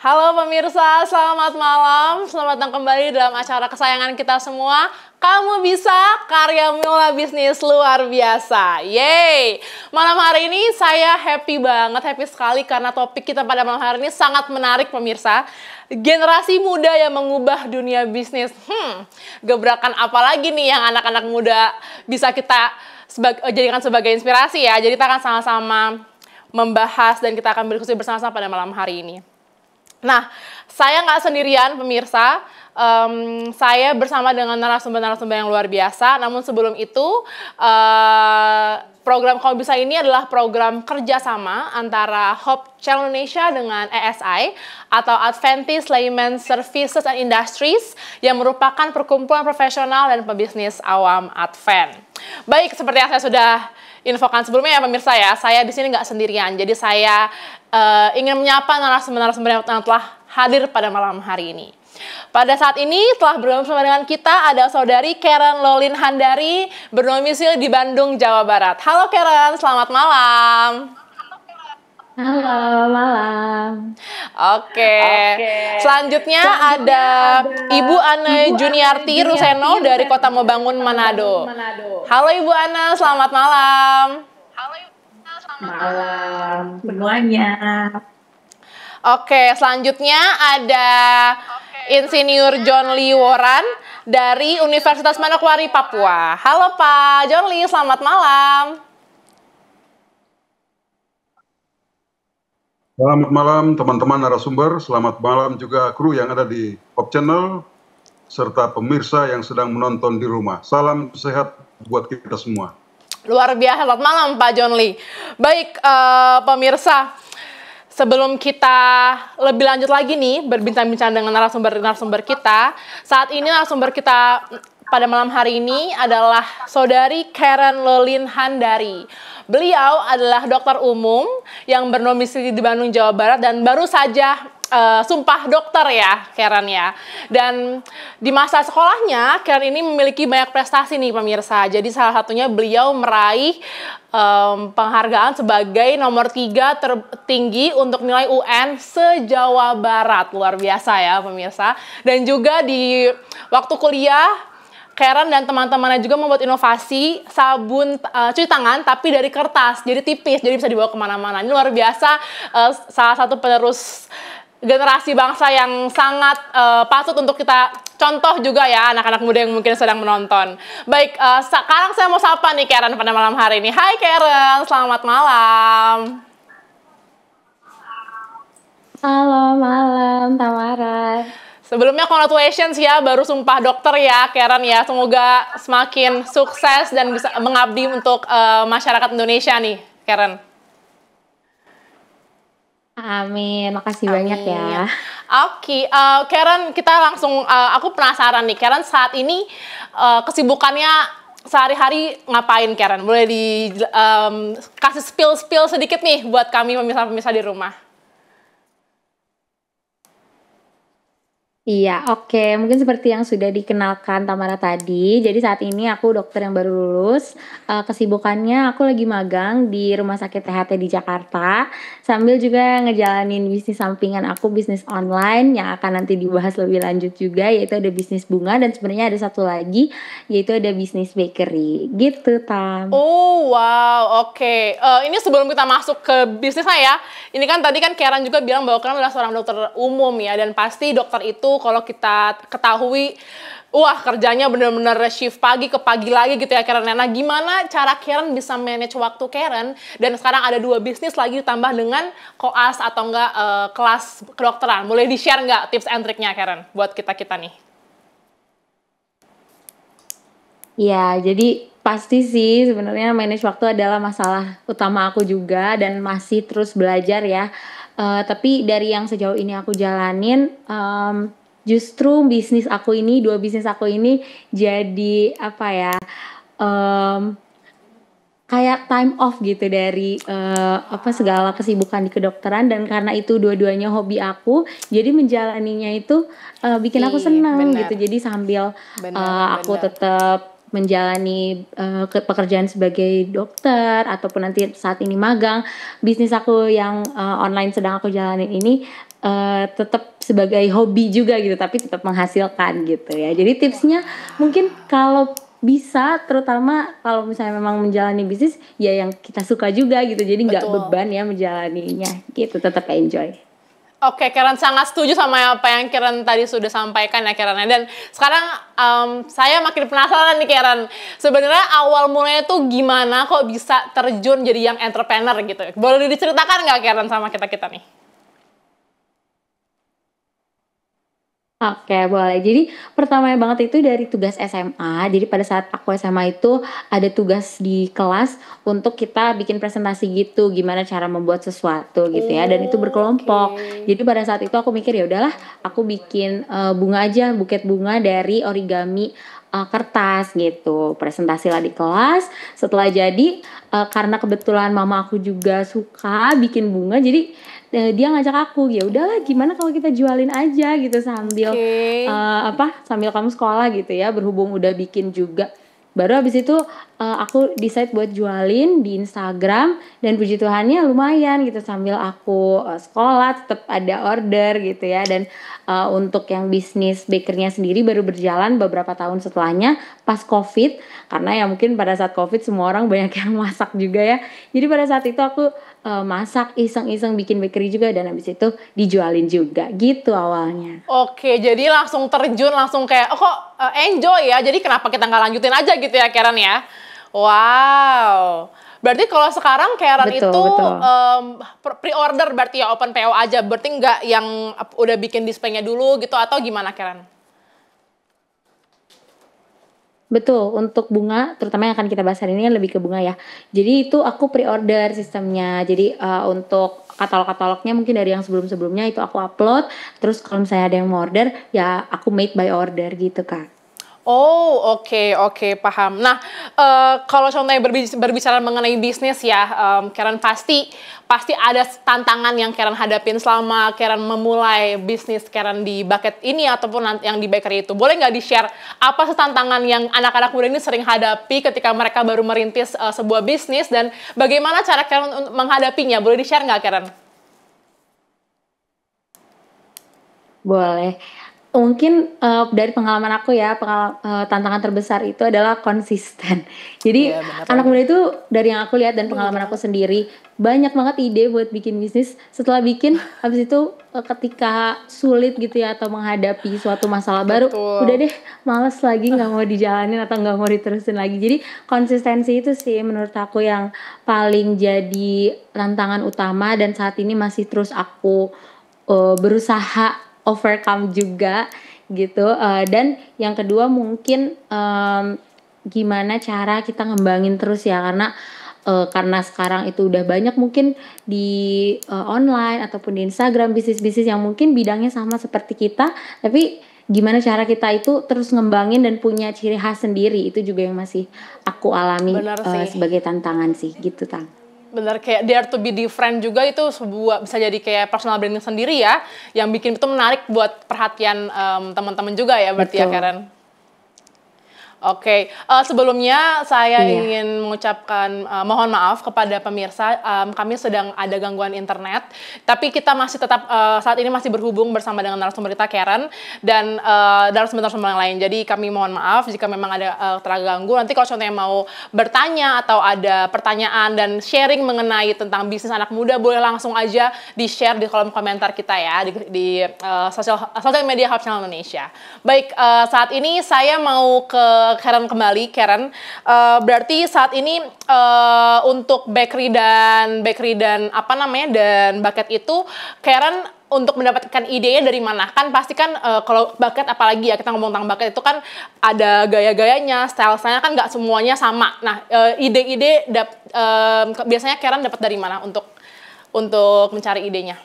Halo pemirsa, selamat malam. Selamat datang kembali dalam acara kesayangan kita semua. Kamu bisa, karya Mula Bisnis luar biasa. Yeay! Malam hari ini saya happy banget, happy sekali karena topik kita pada malam hari ini sangat menarik pemirsa. Generasi muda yang mengubah dunia bisnis. Gebrakan apa lagi nih yang anak-anak muda bisa kita jadikan sebagai inspirasi ya. Jadi kita akan sama-sama membahas dan kita akan berdiskusi bersama-sama pada malam hari ini. Nah, saya nggak sendirian pemirsa, saya bersama dengan narasumber-narasumber yang luar biasa. Namun sebelum itu, program Kamu Bisa ini adalah program kerjasama antara Hope Channel Indonesia dengan ASI atau Adventist Layman Services and Industries yang merupakan perkumpulan profesional dan pebisnis awam Advent. Baik, seperti yang saya sudah infokan sebelumnya ya pemirsa ya, saya di sini nggak sendirian. Jadi saya ingin menyapa narasumber-narasumber yang telah hadir pada malam hari ini. Pada saat ini telah bergabung bersama dengan kita ada saudari Karen Lolin Handari berdomisili di Bandung, Jawa Barat. Halo Karen, selamat malam. Halo, malam. Oke. Selanjutnya ada Ibu Ane Juniarti Ruseno dari Kota Mobangun, Manado. Halo Ibu Ane, selamat malam. Malam semuanya. Oke, selanjutnya ada Insinyur John Lee Woran dari Universitas Manokwari, Papua. Halo Pak John Lee, selamat malam. Selamat malam teman-teman narasumber, selamat malam juga kru yang ada di Pop Channel, serta pemirsa yang sedang menonton di rumah. Salam sehat buat kita semua. Luar biasa, selamat malam Pak John Lee. Baik pemirsa, sebelum kita lebih lanjut lagi nih berbincang-bincang dengan narasumber kita, saat ini narasumber kita pada malam hari ini adalah saudari Karen Lolin Handari. Beliau adalah dokter umum yang berdomisili di Bandung, Jawa Barat dan baru saja sumpah dokter ya Karen ya. Dan di masa sekolahnya Karen ini memiliki banyak prestasi nih pemirsa. Jadi salah satunya beliau meraih penghargaan sebagai nomor 3 tertinggi untuk nilai UN se-Jawa Barat. Luar biasa ya pemirsa. Dan juga di waktu kuliah Karen dan teman-temannya juga membuat inovasi sabun cuci tangan tapi dari kertas, jadi tipis, jadi bisa dibawa kemana-mana. Ini luar biasa, salah satu penerus generasi bangsa yang sangat patut untuk kita contoh juga ya anak-anak muda yang mungkin sedang menonton. Baik, sekarang saya mau sapa nih Karen pada malam hari ini. Hai Karen, selamat malam. Halo, malam Tamara. Sebelumnya congratulations ya, baru sumpah dokter ya Karen ya. Semoga semakin sukses dan bisa mengabdi untuk masyarakat Indonesia nih Karen. Amin, makasih banyak ya. Oke, Karen kita langsung, aku penasaran nih Karen saat ini kesibukannya sehari-hari ngapain Karen? Boleh dikasih spill sedikit nih buat kami pemirsa-pemirsa di rumah. Iya, oke. Mungkin seperti yang sudah dikenalkan Tamara tadi. Jadi saat ini aku dokter yang baru lulus. Kesibukannya aku lagi magang di Rumah Sakit THT di Jakarta. Sambil juga ngejalanin bisnis sampingan aku, bisnis online yang akan nanti dibahas lebih lanjut juga. Yaitu ada bisnis bunga dan sebenarnya ada satu lagi yaitu ada bisnis bakery. Gitu, Tam. Oh, wow. Oke. Ini sebelum kita masuk ke bisnisnya ya. Ini kan tadi kan Karen juga bilang bahwa Karen adalah seorang dokter umum ya. Dan pasti dokter itu kalau kita ketahui, wah kerjanya benar-benar shift pagi ke pagi lagi gitu ya Karen. Nah gimana cara Karen bisa manage waktu Karen? Dan sekarang ada 2 bisnis lagi ditambah dengan koas atau enggak kelas kedokteran. Boleh di-share nggak tips and triknya Karen buat kita-kita nih? Iya, jadi pasti sih sebenarnya manage waktu adalah masalah utama aku juga dan masih terus belajar ya. Tapi dari yang sejauh ini aku jalanin, justru bisnis aku ini, 2 bisnis aku ini jadi apa ya, kayak time off gitu dari segala kesibukan di kedokteran dan karena itu dua-duanya hobi aku, jadi menjalaninya itu bikin aku senang gitu. Jadi sambil aku tetap menjalani pekerjaan sebagai dokter ataupun nanti saat ini magang, bisnis aku yang online sedang aku jalanin ini tetap sebagai hobi juga gitu, tapi tetap menghasilkan gitu ya. Jadi tipsnya mungkin kalau bisa, terutama kalau misalnya memang menjalani bisnis ya yang kita suka juga gitu, jadi nggak Betul. beban ya menjalaninya gitu, tetap enjoy. Oke, Karen sangat setuju sama apa yang Karen tadi sudah sampaikan ya, Karen. Dan sekarang saya makin penasaran nih, Karen. Sebenarnya awal mulanya tuh gimana kok bisa terjun jadi yang entrepreneur gitu? Boleh diceritakan nggak, Karen, sama kita-kita nih? Oke, boleh. Jadi pertamanya banget itu dari tugas SMA. Jadi pada saat aku SMA itu ada tugas di kelas untuk kita bikin presentasi gitu, gimana cara membuat sesuatu gitu ya. Dan itu berkelompok. Oke. Jadi pada saat itu aku mikir ya udahlah, aku bikin bunga aja, buket bunga dari origami kertas gitu. Presentasi lah di kelas. Setelah jadi karena kebetulan mama aku juga suka bikin bunga, jadi dia ngajak aku, ya udahlah gimana kalau kita jualin aja gitu sambil Oke. sambil kamu sekolah gitu ya, berhubung udah bikin juga. Baru habis itu aku decide buat jualin di Instagram, dan puji Tuhannya lumayan gitu, sambil aku sekolah tetap ada order gitu ya. Dan untuk yang bisnis bakernya sendiri baru berjalan beberapa tahun setelahnya pas COVID, karena ya mungkin pada saat COVID semua orang banyak yang masak juga ya. Jadi pada saat itu aku masak iseng-iseng bikin bakery juga, dan habis itu dijualin juga gitu awalnya. Oke, jadi langsung terjun, langsung kayak, oh kok enjoy ya, jadi kenapa kita nggak lanjutin aja gitu ya, Karen ya? Wow. Berarti kalau sekarang Karen Betul, itu betul. pre-order berarti ya, open PO aja, berarti nggak yang udah bikin displaynya dulu gitu, atau gimana, Karen? Betul, untuk bunga, terutama yang akan kita bahas hari ini lebih ke bunga ya. Jadi itu aku pre-order sistemnya. Jadi untuk katalog-katalognya mungkin dari yang sebelum-sebelumnya itu aku upload. Terus kalau misalnya ada yang mau order, ya aku made by order gitu Kak. Oh, oke, paham. Nah, kalau contohnya berbicara mengenai bisnis ya, Karen pasti ada tantangan yang Karen hadapin selama Karen memulai bisnis Karen di bucket ini ataupun yang di bakery itu. Boleh nggak di-share apa sih tantangan yang anak-anak muda ini sering hadapi ketika mereka baru merintis sebuah bisnis, dan bagaimana cara Karen untuk menghadapinya? Boleh di-share nggak, Karen? Boleh. Mungkin dari pengalaman aku ya, tantangan terbesar itu adalah konsisten. Jadi Iya, benar anak lagi. muda itu dari yang aku lihat dan pengalaman aku sendiri, banyak banget ide buat bikin bisnis. Setelah bikin, habis itu ketika sulit gitu ya atau menghadapi suatu masalah baru, Betul. udah deh males lagi, nggak mau dijalanin atau nggak mau diterusin lagi. Jadi konsistensi itu sih menurut aku yang paling jadi tantangan utama, dan saat ini masih terus aku berusaha overcome juga gitu. Dan yang kedua mungkin gimana cara kita ngembangin terus ya, karena sekarang itu udah banyak mungkin di online ataupun di Instagram bisnis-bisnis yang mungkin bidangnya sama seperti kita, tapi gimana cara kita itu terus ngembangin dan punya ciri khas sendiri, itu juga yang masih aku alami Benar sih. sebagai tantangan sih gitu Tang. Bener, kayak dare to be different juga, itu sebuah bisa jadi kayak personal branding sendiri ya, yang bikin itu menarik buat perhatian teman-teman juga ya berarti ya, Betul. Karen. Oke, sebelumnya saya Iya. ingin mengucapkan mohon maaf kepada pemirsa, kami sedang ada gangguan internet, tapi kita masih tetap saat ini masih berhubung bersama dengan narasumber kita, Karen, dan narasumber-narasumber yang lain. Jadi kami mohon maaf jika memang ada terganggu. Nanti kalau contohnya mau bertanya atau ada pertanyaan dan sharing mengenai tentang bisnis anak muda, boleh langsung aja di-share di kolom komentar kita ya, di sosial media Hub Channel Indonesia. Baik, saat ini saya mau ke Karen kembali. Karen, berarti saat ini untuk bakery dan apa namanya dan bucket itu, Karen untuk mendapatkan idenya dari mana? Kan pasti kan kalau bucket, apalagi ya kita ngomong tentang bucket itu kan ada gaya-gayanya, style-stylenya kan nggak semuanya sama. Nah, ide-ide biasanya Karen dapat dari mana untuk mencari idenya?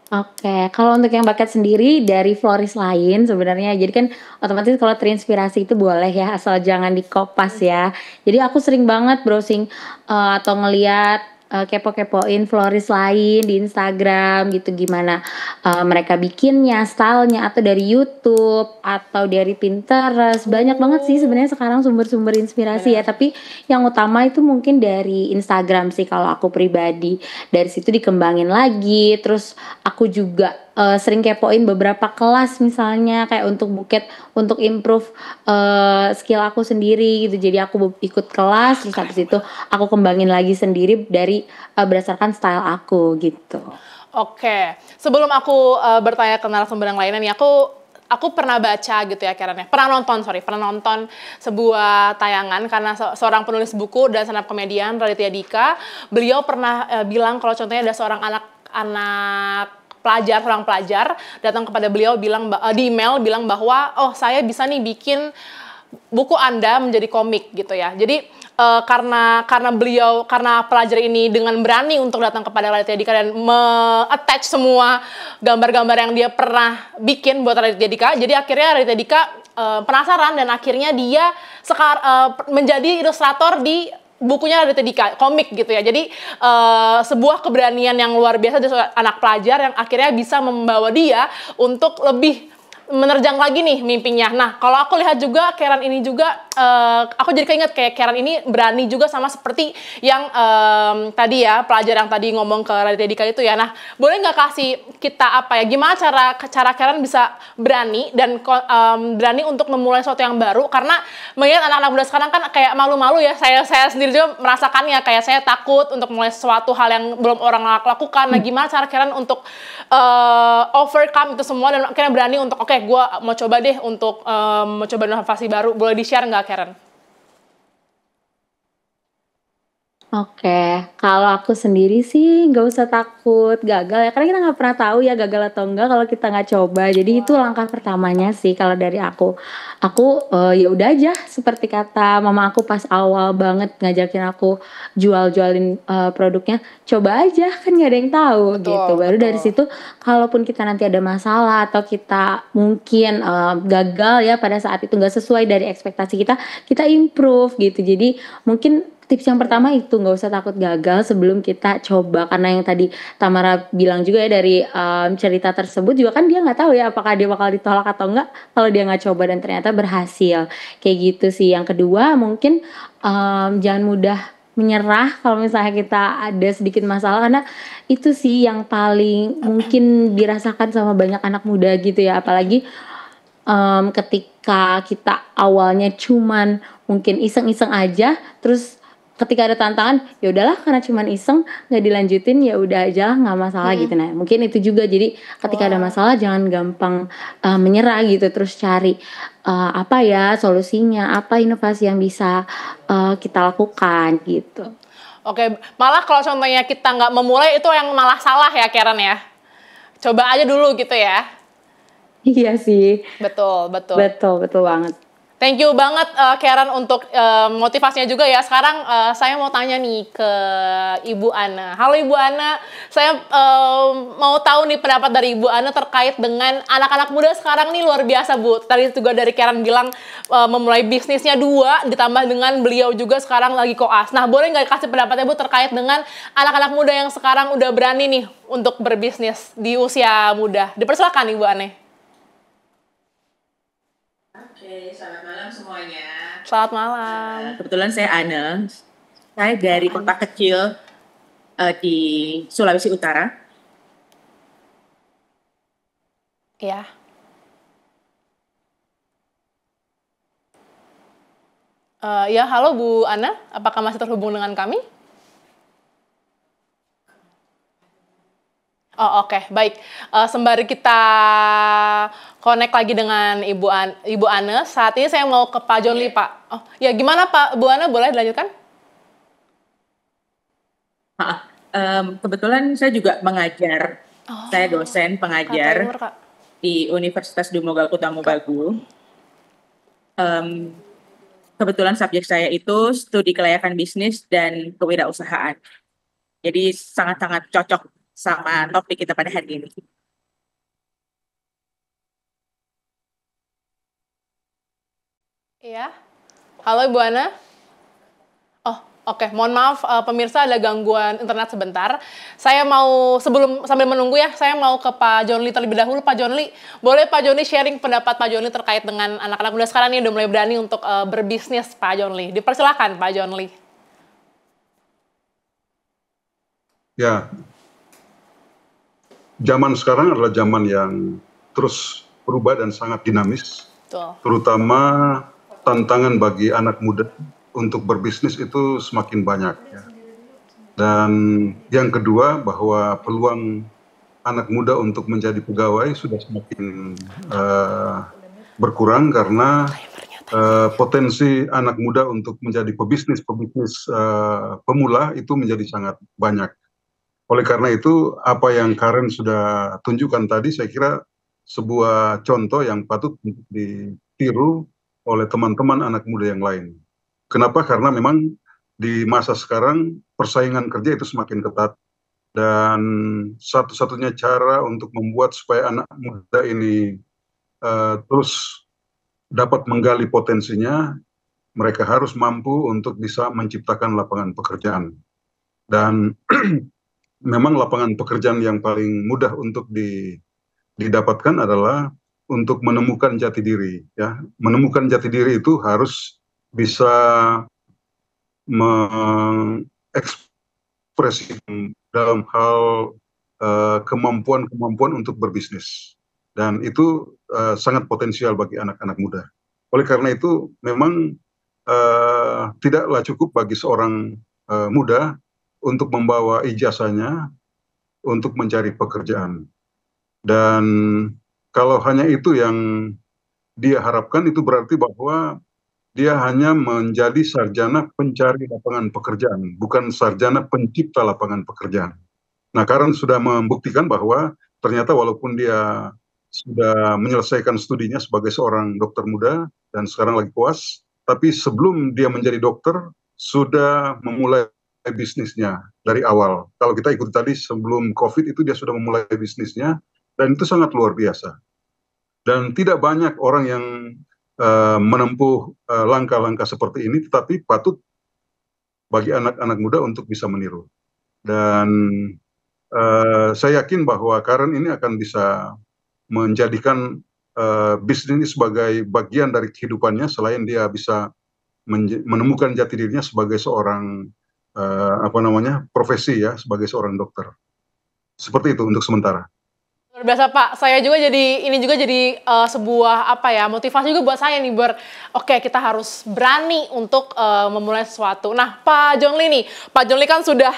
Oke, kalau untuk yang bakat sendiri dari florist lain sebenarnya. Jadi kan otomatis kalau terinspirasi itu boleh ya, asal jangan dikopas ya. Jadi aku sering banget browsing atau ngeliat kepo-kepoin florist lain di Instagram gitu, gimana mereka bikinnya, stylenya, atau dari YouTube atau dari Pinterest. Banyak banget sih sebenarnya sekarang sumber-sumber inspirasi ya, tapi yang utama itu mungkin dari Instagram sih kalau aku pribadi. Dari situ dikembangin lagi, terus aku juga sering kepoin beberapa kelas misalnya kayak untuk Buket untuk improve skill aku sendiri gitu. Jadi aku ikut kelas, terus habis itu aku kembangin lagi sendiri dari berdasarkan style aku gitu. Oke, sebelum aku bertanya ke narasumber yang lainnya nih, aku pernah baca gitu ya Karen ya, pernah nonton sebuah tayangan karena seorang penulis buku dan stand up comedian Raditya Dika, beliau pernah bilang kalau contohnya ada seorang seorang pelajar datang kepada beliau di email bilang bahwa saya bisa nih bikin buku Anda menjadi komik gitu ya. Jadi karena pelajar ini dengan berani untuk datang kepada Raditya Dika dan attach semua gambar-gambar yang dia pernah bikin buat Raditya Dika. Jadi akhirnya Raditya Dika penasaran dan akhirnya dia menjadi ilustrator di bukunya Raditya Dika, komik gitu ya. Jadi sebuah keberanian yang luar biasa dari anak pelajar yang akhirnya bisa membawa dia untuk lebih menerjang lagi nih mimpinya. Nah, kalau aku lihat juga Karen ini juga, aku jadi keinget kayak Karen ini berani juga sama seperti yang tadi ya, pelajar yang tadi ngomong ke Raditya Dika itu ya. Nah, boleh nggak kasih kita gimana cara Karen bisa berani dan berani untuk memulai sesuatu yang baru? Karena melihat anak-anak muda sekarang kan kayak malu-malu ya. Saya sendiri juga merasakannya, kayak saya takut untuk mulai sesuatu hal yang belum orang lakukan. Nah, gimana cara Karen untuk overcome itu semua dan akhirnya berani untuk gue mau coba deh untuk mau coba inovasi baru. Boleh di-share nggak, Karen? Oke, kalau aku sendiri sih nggak usah takut gagal ya, karena kita nggak pernah tahu ya gagal atau enggak kalau kita nggak coba. Jadi itu langkah pertamanya sih kalau dari aku. Aku ya udah aja seperti kata mama aku pas awal banget ngajakin aku jualin produknya, coba aja kan nggak ada yang tahu gitu. Baru dari situ kalaupun kita nanti ada masalah atau kita mungkin gagal ya pada saat itu nggak sesuai dari ekspektasi kita improve gitu. Jadi mungkin tips yang pertama itu nggak usah takut gagal sebelum kita coba, karena yang tadi Tamara bilang juga ya dari cerita tersebut juga kan dia nggak tahu ya apakah dia bakal ditolak atau enggak kalau dia nggak coba dan ternyata berhasil kayak gitu sih. Yang kedua mungkin jangan mudah menyerah kalau misalnya kita ada sedikit masalah, karena itu sih yang paling mungkin dirasakan sama banyak anak muda gitu ya, apalagi ketika kita awalnya cuman mungkin iseng-iseng aja, terus ketika ada tantangan ya udahlah karena cuman iseng nggak dilanjutin ya udah aja nggak masalah gitu. Nah mungkin itu juga, jadi ketika ada masalah jangan gampang menyerah gitu, terus cari apa ya solusinya, apa inovasi yang bisa kita lakukan gitu. Oke, malah kalau contohnya kita nggak memulai itu yang malah salah ya Karen ya. Coba aja dulu gitu ya. Iya sih. Betul banget. Thank you banget Karen untuk motivasinya juga ya. Sekarang saya mau tanya nih ke Ibu Ana. Halo Ibu Ana, saya mau tahu nih pendapat dari Ibu Ana terkait dengan anak-anak muda sekarang nih luar biasa Bu. Tadi juga dari Karen bilang memulai bisnisnya 2, ditambah dengan beliau juga sekarang lagi koas. Nah boleh nggak kasih pendapatnya Bu terkait dengan anak-anak muda yang sekarang udah berani nih untuk berbisnis di usia muda. Dipersilakan Ibu Ana. Oke, selamat malam semuanya. Selamat malam. Kebetulan saya Ana. Saya dari kota kecil di Sulawesi Utara. Ya. Ya, halo Bu Ana. Apakah masih terhubung dengan kami? Oh oke, baik. Sembari kita connect lagi dengan Ibu Ana, saat ini saya mau ke Pak John Lee, Pak. Oh, ya gimana Pak Bu Ana, boleh dilanjutkan? Kebetulan saya juga mengajar. Saya dosen pengajar di Universitas Dumogal Kutamobagu. Kebetulan subjek saya itu studi kelayakan bisnis dan kewirausahaan. Jadi sangat-sangat cocok sama topik kita pada hari ini. Iya. Halo Ibu Ana. Oh, Oke, mohon maaf pemirsa ada gangguan internet sebentar. Saya mau sambil menunggu ya, saya mau ke Pak John Lee terlebih dahulu. Pak John Lee, boleh Pak John Lee sharing pendapat Pak John Lee terkait dengan anak-anak muda sekarang ini udah mulai berani untuk berbisnis, Pak John Lee. Dipersilakan Pak John Lee. Ya, zaman sekarang adalah zaman yang terus berubah dan sangat dinamis, Betul. terutama tantangan bagi anak muda untuk berbisnis itu semakin banyak. Ya. Dan yang kedua bahwa peluang anak muda untuk menjadi pegawai sudah semakin berkurang karena potensi anak muda untuk menjadi pebisnis pemula itu menjadi sangat banyak. Oleh karena itu, apa yang Karen sudah tunjukkan tadi, saya kira sebuah contoh yang patut ditiru oleh teman-teman anak muda yang lain. Kenapa? Karena memang di masa sekarang persaingan kerja itu semakin ketat dan satu-satunya cara untuk membuat supaya anak muda ini terus dapat menggali potensinya, mereka harus mampu untuk bisa menciptakan lapangan pekerjaan. Dan memang lapangan pekerjaan yang paling mudah untuk didapatkan adalah untuk menemukan jati diri. Ya, menemukan jati diri itu harus bisa mengekspresikan dalam hal kemampuan untuk berbisnis, dan itu sangat potensial bagi anak-anak muda. Oleh karena itu memang tidaklah cukup bagi seorang muda untuk membawa ijazahnya untuk mencari pekerjaan. Dan kalau hanya itu yang dia harapkan, itu berarti bahwa dia hanya menjadi sarjana pencari lapangan pekerjaan, bukan sarjana pencipta lapangan pekerjaan. Nah, Karen sudah membuktikan bahwa ternyata walaupun dia sudah menyelesaikan studinya sebagai seorang dokter muda dan sekarang lagi puas, tapi sebelum dia menjadi dokter, sudah memulai bisnisnya dari awal. Kalau kita ikut tadi sebelum COVID itu dia sudah memulai bisnisnya, dan itu sangat luar biasa. Dan tidak banyak orang yang menempuh langkah-langkah seperti ini, tetapi patut bagi anak-anak muda untuk bisa meniru. Dan saya yakin bahwa Karen ini akan bisa menjadikan bisnis sebagai bagian dari kehidupannya, selain dia bisa menemukan jati dirinya sebagai seorang profesi ya, sebagai seorang dokter. Seperti itu untuk sementara. Luar biasa Pak, saya juga jadi sebuah motivasi juga buat saya nih, oke kita harus berani untuk memulai sesuatu. Nah Pak John Lee nih, Pak John Lee kan sudah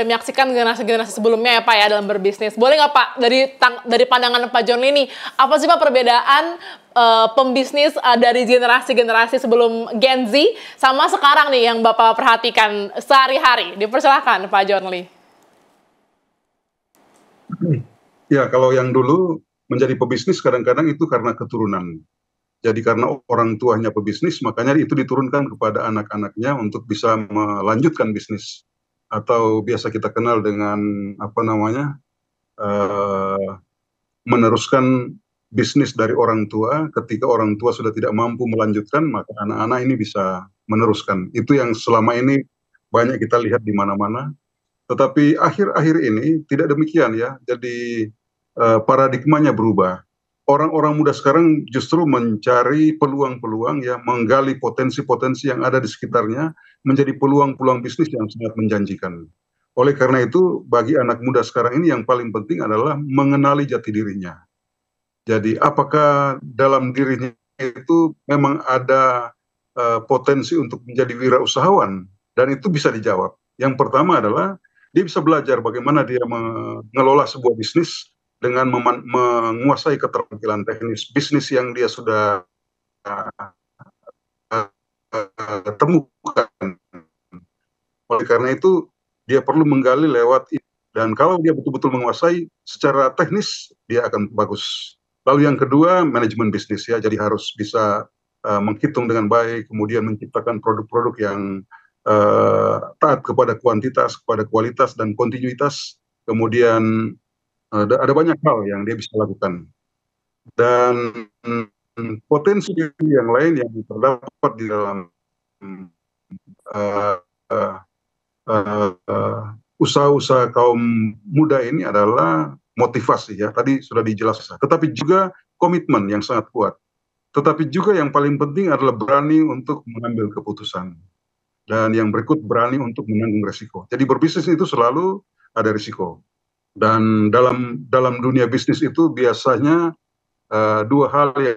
menyaksikan generasi-generasi sebelumnya ya Pak ya dalam berbisnis. Boleh nggak Pak dari pandangan Pak John Lee nih, apa sih Pak perbedaan pembisnis dari generasi-generasi sebelum Gen Z sama sekarang nih yang Bapak perhatikan sehari-hari? Dipersilakan Pak John Lee. Ya, kalau yang dulu menjadi pebisnis kadang-kadang itu karena keturunan. Jadi karena orang tuanya pebisnis, makanya itu diturunkan kepada anak-anaknya untuk bisa melanjutkan bisnis. Atau biasa kita kenal dengan meneruskan bisnis dari orang tua. Ketika orang tua sudah tidak mampu melanjutkan, maka anak-anak ini bisa meneruskan. Itu yang selama ini banyak kita lihat di mana-mana. Tetapi akhir-akhir ini tidak demikian ya. Jadi paradigmanya berubah. Orang-orang muda sekarang justru mencari peluang-peluang ya, menggali potensi-potensi yang ada di sekitarnya menjadi peluang-peluang bisnis yang sangat menjanjikan. Oleh karena itu, bagi anak muda sekarang ini yang paling penting adalah mengenali jati dirinya. Jadi apakah dalam dirinya itu memang ada potensi untuk menjadi wirausahawan, dan itu bisa dijawab. Yang pertama adalah dia bisa belajar bagaimana dia mengelola sebuah bisnis dengan menguasai keterampilan teknis bisnis yang dia sudah temukan. Oleh karena itu, dia perlu menggali lewat itu. Dan kalau dia betul-betul menguasai secara teknis, dia akan bagus. Lalu yang kedua, manajemen bisnis ya. Jadi harus bisa menghitung dengan baik, kemudian menciptakan produk-produk yang taat kepada kuantitas, kepada kualitas dan kontinuitas. Kemudian ada banyak hal yang dia bisa lakukan. Dan potensi yang lain yang terdapat di dalam uh, uh, usaha-usaha kaum muda ini adalah motivasi ya, tadi sudah dijelaskan, tetapi juga komitmen yang sangat kuat. Tetapi juga yang paling penting adalah berani untuk mengambil keputusan. Dan yang berikut berani untuk menanggung resiko. Jadi berbisnis itu selalu ada risiko. Dan dalam dunia bisnis itu biasanya dua hal yang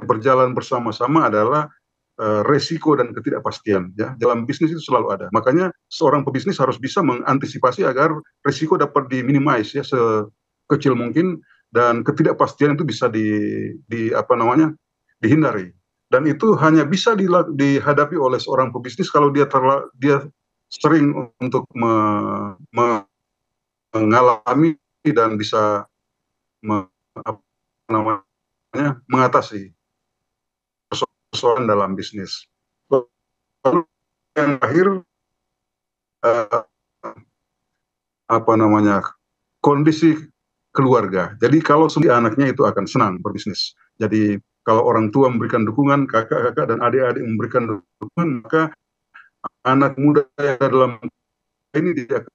berjalan bersama-sama adalah resiko dan ketidakpastian ya. Dalam bisnis itu selalu ada. Makanya seorang pebisnis harus bisa mengantisipasi agar resiko dapat diminimize ya sekecil mungkin, dan ketidakpastian itu bisa dihindari. Dan itu hanya bisa dihadapi oleh seorang pebisnis kalau dia sering untuk mengalami dan bisa mengatasi persoalan dalam bisnis. Lalu yang terakhir kondisi keluarga. Jadi kalau semua anaknya itu akan senang berbisnis. Jadi kalau orang tua memberikan dukungan, kakak-kakak dan adik-adik memberikan dukungan, maka anak muda yang ada dalam ini dia akan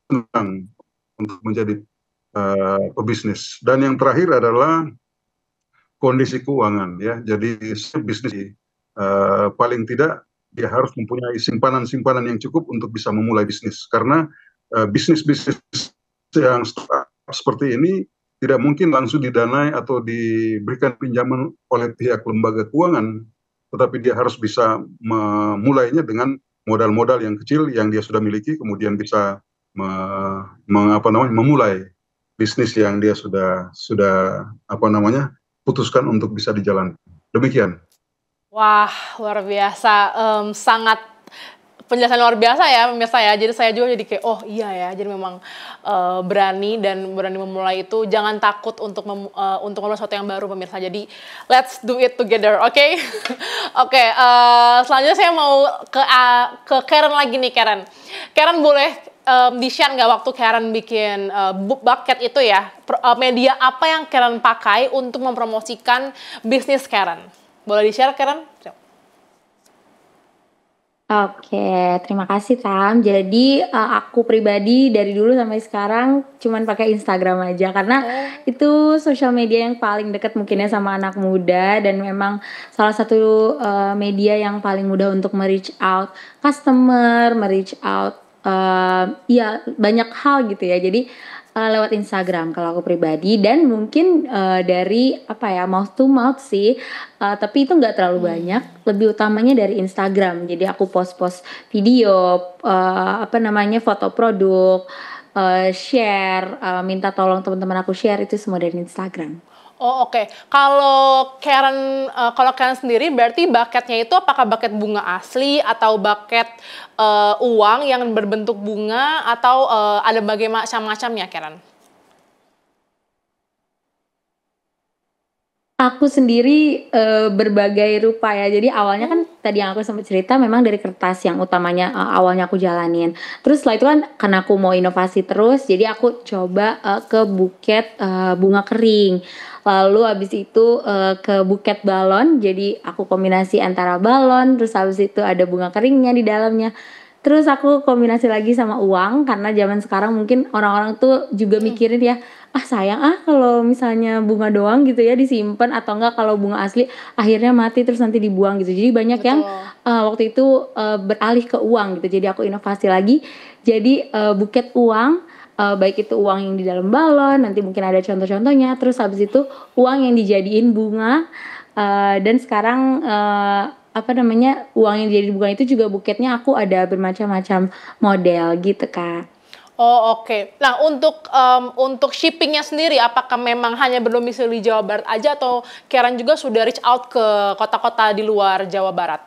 senang untuk menjadi pebisnis. Dan yang terakhir adalah kondisi keuangan ya. Jadi bisnis paling tidak dia harus mempunyai simpanan yang cukup untuk bisa memulai bisnis, karena bisnis-bisnis yang seperti ini tidak mungkin langsung didanai atau diberikan pinjaman oleh pihak lembaga keuangan, tetapi dia harus bisa memulainya dengan modal-modal yang kecil yang dia sudah miliki, kemudian bisa memulai bisnis yang dia sudah putuskan untuk bisa dijalankan. Demikian. Wah, luar biasa. Sangat penjelasan luar biasa ya pemirsa ya. Jadi saya juga jadi kayak, oh iya ya. Jadi memang berani memulai itu. Jangan takut untuk memulai sesuatu yang baru pemirsa. Jadi let's do it together, oke? Oke, selanjutnya saya mau ke Karen lagi nih, Karen. Karen boleh di-share nggak waktu Karen bikin bucket itu ya, media apa yang Karen pakai untuk mempromosikan bisnis Karen? Boleh di-share, Karen? Oke, terima kasih Tam. Jadi aku pribadi dari dulu sampai sekarang cuman pakai Instagram aja, karena itu sosial media yang paling dekat mungkinnya sama anak muda, dan memang salah satu media yang paling mudah untuk me-reach out customer, me-reach out ya banyak hal gitu ya. Jadi lewat Instagram kalau aku pribadi, dan mungkin dari mouth to mouth sih, tapi itu nggak terlalu banyak, lebih utamanya dari Instagram. Jadi aku post video, foto produk, share, minta tolong teman-teman aku share, itu semua dari Instagram. Oh oke. Kalau Karen sendiri berarti bucketnya itu apakah bucket bunga asli atau bucket uang yang berbentuk bunga, atau ada bagaimana macam-macamnya, Karen? Aku sendiri berbagai rupa ya. Jadi awalnya kan tadi yang aku sempat cerita memang dari kertas yang utamanya awalnya aku jalanin. Terus setelah itu kan karena aku mau inovasi terus, jadi aku coba ke buket bunga kering. Lalu habis itu ke buket balon. Jadi aku kombinasi antara balon, terus habis itu ada bunga keringnya di dalamnya. Terus aku kombinasi lagi sama uang, karena zaman sekarang mungkin orang-orang tuh juga mikirin ya, sayang kalau misalnya bunga doang gitu ya disimpan, atau enggak kalau bunga asli akhirnya mati terus nanti dibuang gitu. Jadi banyak yang waktu itu beralih ke uang gitu. Jadi aku inovasi lagi, jadi buket uang, baik itu uang yang di dalam balon, nanti mungkin ada contoh-contohnya, terus habis itu uang yang dijadiin bunga, dan sekarang uang yang jadi bunga itu juga buketnya aku ada bermacam-macam model gitu Kak. Oh oke. Nah untuk shippingnya sendiri, apakah memang hanya berdomisili Jawa Barat aja, atau Karen juga sudah reach out ke kota-kota di luar Jawa Barat?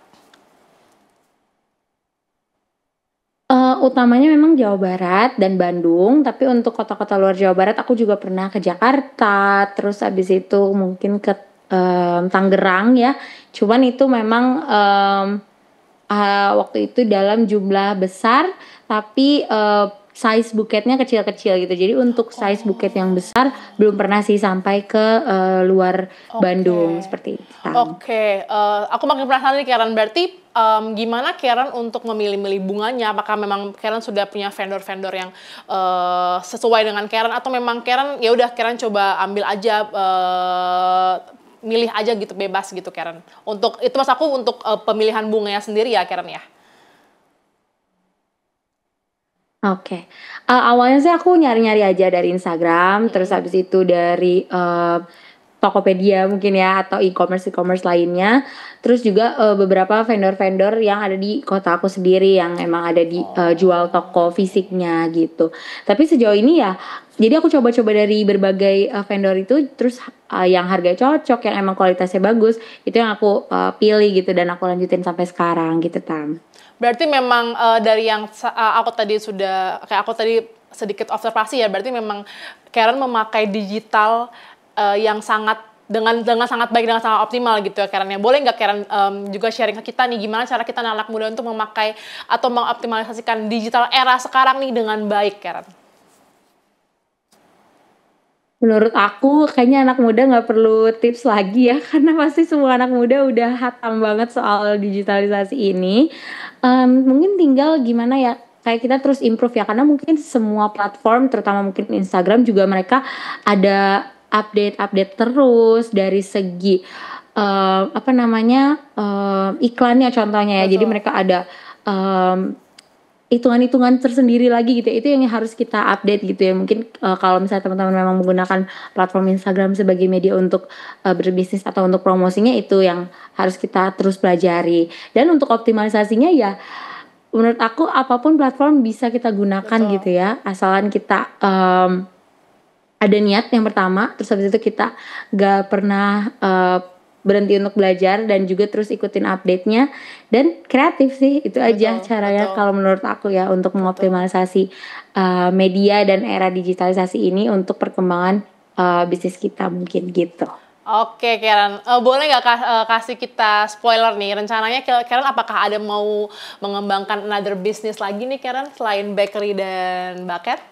Utamanya memang Jawa Barat dan Bandung, tapi untuk kota-kota luar Jawa Barat aku juga pernah ke Jakarta, terus abis itu mungkin ke Tangerang ya. Cuman itu memang waktu itu dalam jumlah besar, tapi size buketnya kecil-kecil gitu. Jadi untuk size buket yang besar belum pernah sih sampai ke luar Bandung seperti itu. Oke, aku makin penasaran nih Karen, berarti gimana Karen untuk memilih-milih bunganya? Apakah memang Karen sudah punya vendor-vendor yang sesuai dengan Karen, atau memang Karen ya udah Karen coba ambil aja, milih aja gitu, bebas gitu Karen? Untuk itu mas aku untuk pemilihan bunganya sendiri ya Karen ya? Oke. Awalnya sih aku nyari-nyari aja dari Instagram, terus habis itu dari Tokopedia mungkin ya, atau e-commerce lainnya. Terus juga beberapa vendor-vendor yang ada di kota aku sendiri yang emang ada di jual toko fisiknya gitu. Tapi sejauh ini ya, jadi aku coba-coba dari berbagai vendor itu, terus yang harga cocok, yang emang kualitasnya bagus, itu yang aku pilih gitu, dan aku lanjutin sampai sekarang gitu, Tam. Berarti memang dari yang aku tadi sedikit observasi ya, berarti memang Karen memakai digital yang sangat dengan sangat baik, dengan sangat optimal gitu ya Karen ya. Boleh nggak Karen juga sharing ke kita nih, gimana cara kita anak muda untuk memakai atau mengoptimalisasikan digital era sekarang nih dengan baik Karen? Menurut aku kayaknya anak muda nggak perlu tips lagi ya, karena pasti semua anak muda udah hatam banget soal digitalisasi ini. Mungkin tinggal gimana ya, kayak kita terus improve ya, karena mungkin semua platform, terutama mungkin Instagram juga, mereka ada update terus dari segi iklannya contohnya ya. Jadi mereka ada hitungan-hitungan tersendiri lagi gitu. Itu yang harus kita update gitu ya. Mungkin kalau misalnya teman-teman memang menggunakan platform Instagram sebagai media untuk berbisnis atau untuk promosinya, itu yang harus kita terus pelajari. Dan untuk optimalisasinya ya, menurut aku apapun platform bisa kita gunakan gitu ya, asalan kita ada niat yang pertama, terus habis itu kita gak pernah berhenti untuk belajar, dan juga terus ikutin update-nya, dan kreatif sih, itu aja caranya kalau menurut aku ya, untuk mengoptimalisasi media dan era digitalisasi ini untuk perkembangan bisnis kita mungkin gitu. Oke Karen, boleh nggak kasih kita spoiler nih, rencananya Karen apakah ada mau mengembangkan another business lagi nih Karen, selain bakery dan bucket?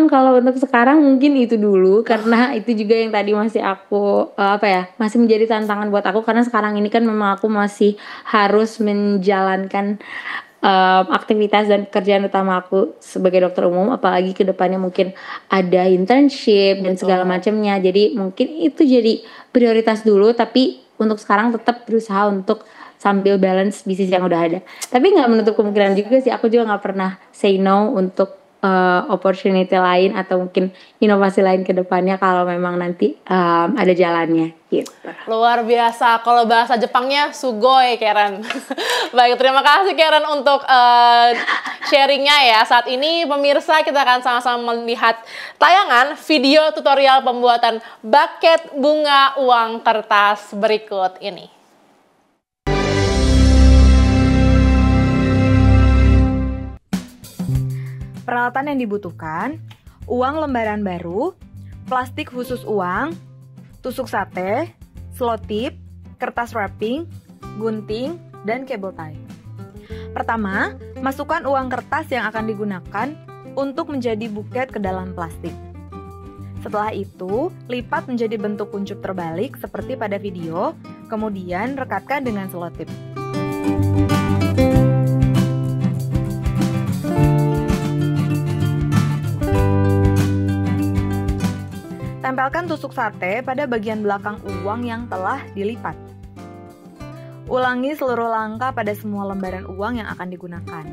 Kalau untuk sekarang mungkin itu dulu, karena itu juga yang tadi masih aku masih menjadi tantangan buat aku, karena sekarang ini kan memang aku masih harus menjalankan aktivitas dan pekerjaan utama aku sebagai dokter umum, apalagi kedepannya mungkin ada internship dan segala macamnya. Jadi mungkin itu jadi prioritas dulu, tapi untuk sekarang tetap berusaha untuk sambil balance bisnis yang udah ada. Tapi nggak menutup kemungkinan juga sih, aku juga nggak pernah say no untuk opportunity lain atau mungkin inovasi lain ke depannya kalau memang nanti ada jalannya gitu. Luar biasa, kalau bahasa Jepangnya sugoi Karen. Baik, terima kasih Karen untuk sharingnya ya. Saat ini pemirsa, kita akan sama-sama melihat tayangan video tutorial pembuatan bucket bunga uang kertas berikut ini. Peralatan yang dibutuhkan: uang lembaran baru, plastik khusus uang, tusuk sate, selotip, kertas wrapping, gunting, dan cable tie. Pertama, masukkan uang kertas yang akan digunakan untuk menjadi buket ke dalam plastik. Setelah itu, lipat menjadi bentuk kuncup terbalik seperti pada video, kemudian rekatkan dengan selotip. Tempelkan tusuk sate pada bagian belakang uang yang telah dilipat. Ulangi seluruh langkah pada semua lembaran uang yang akan digunakan.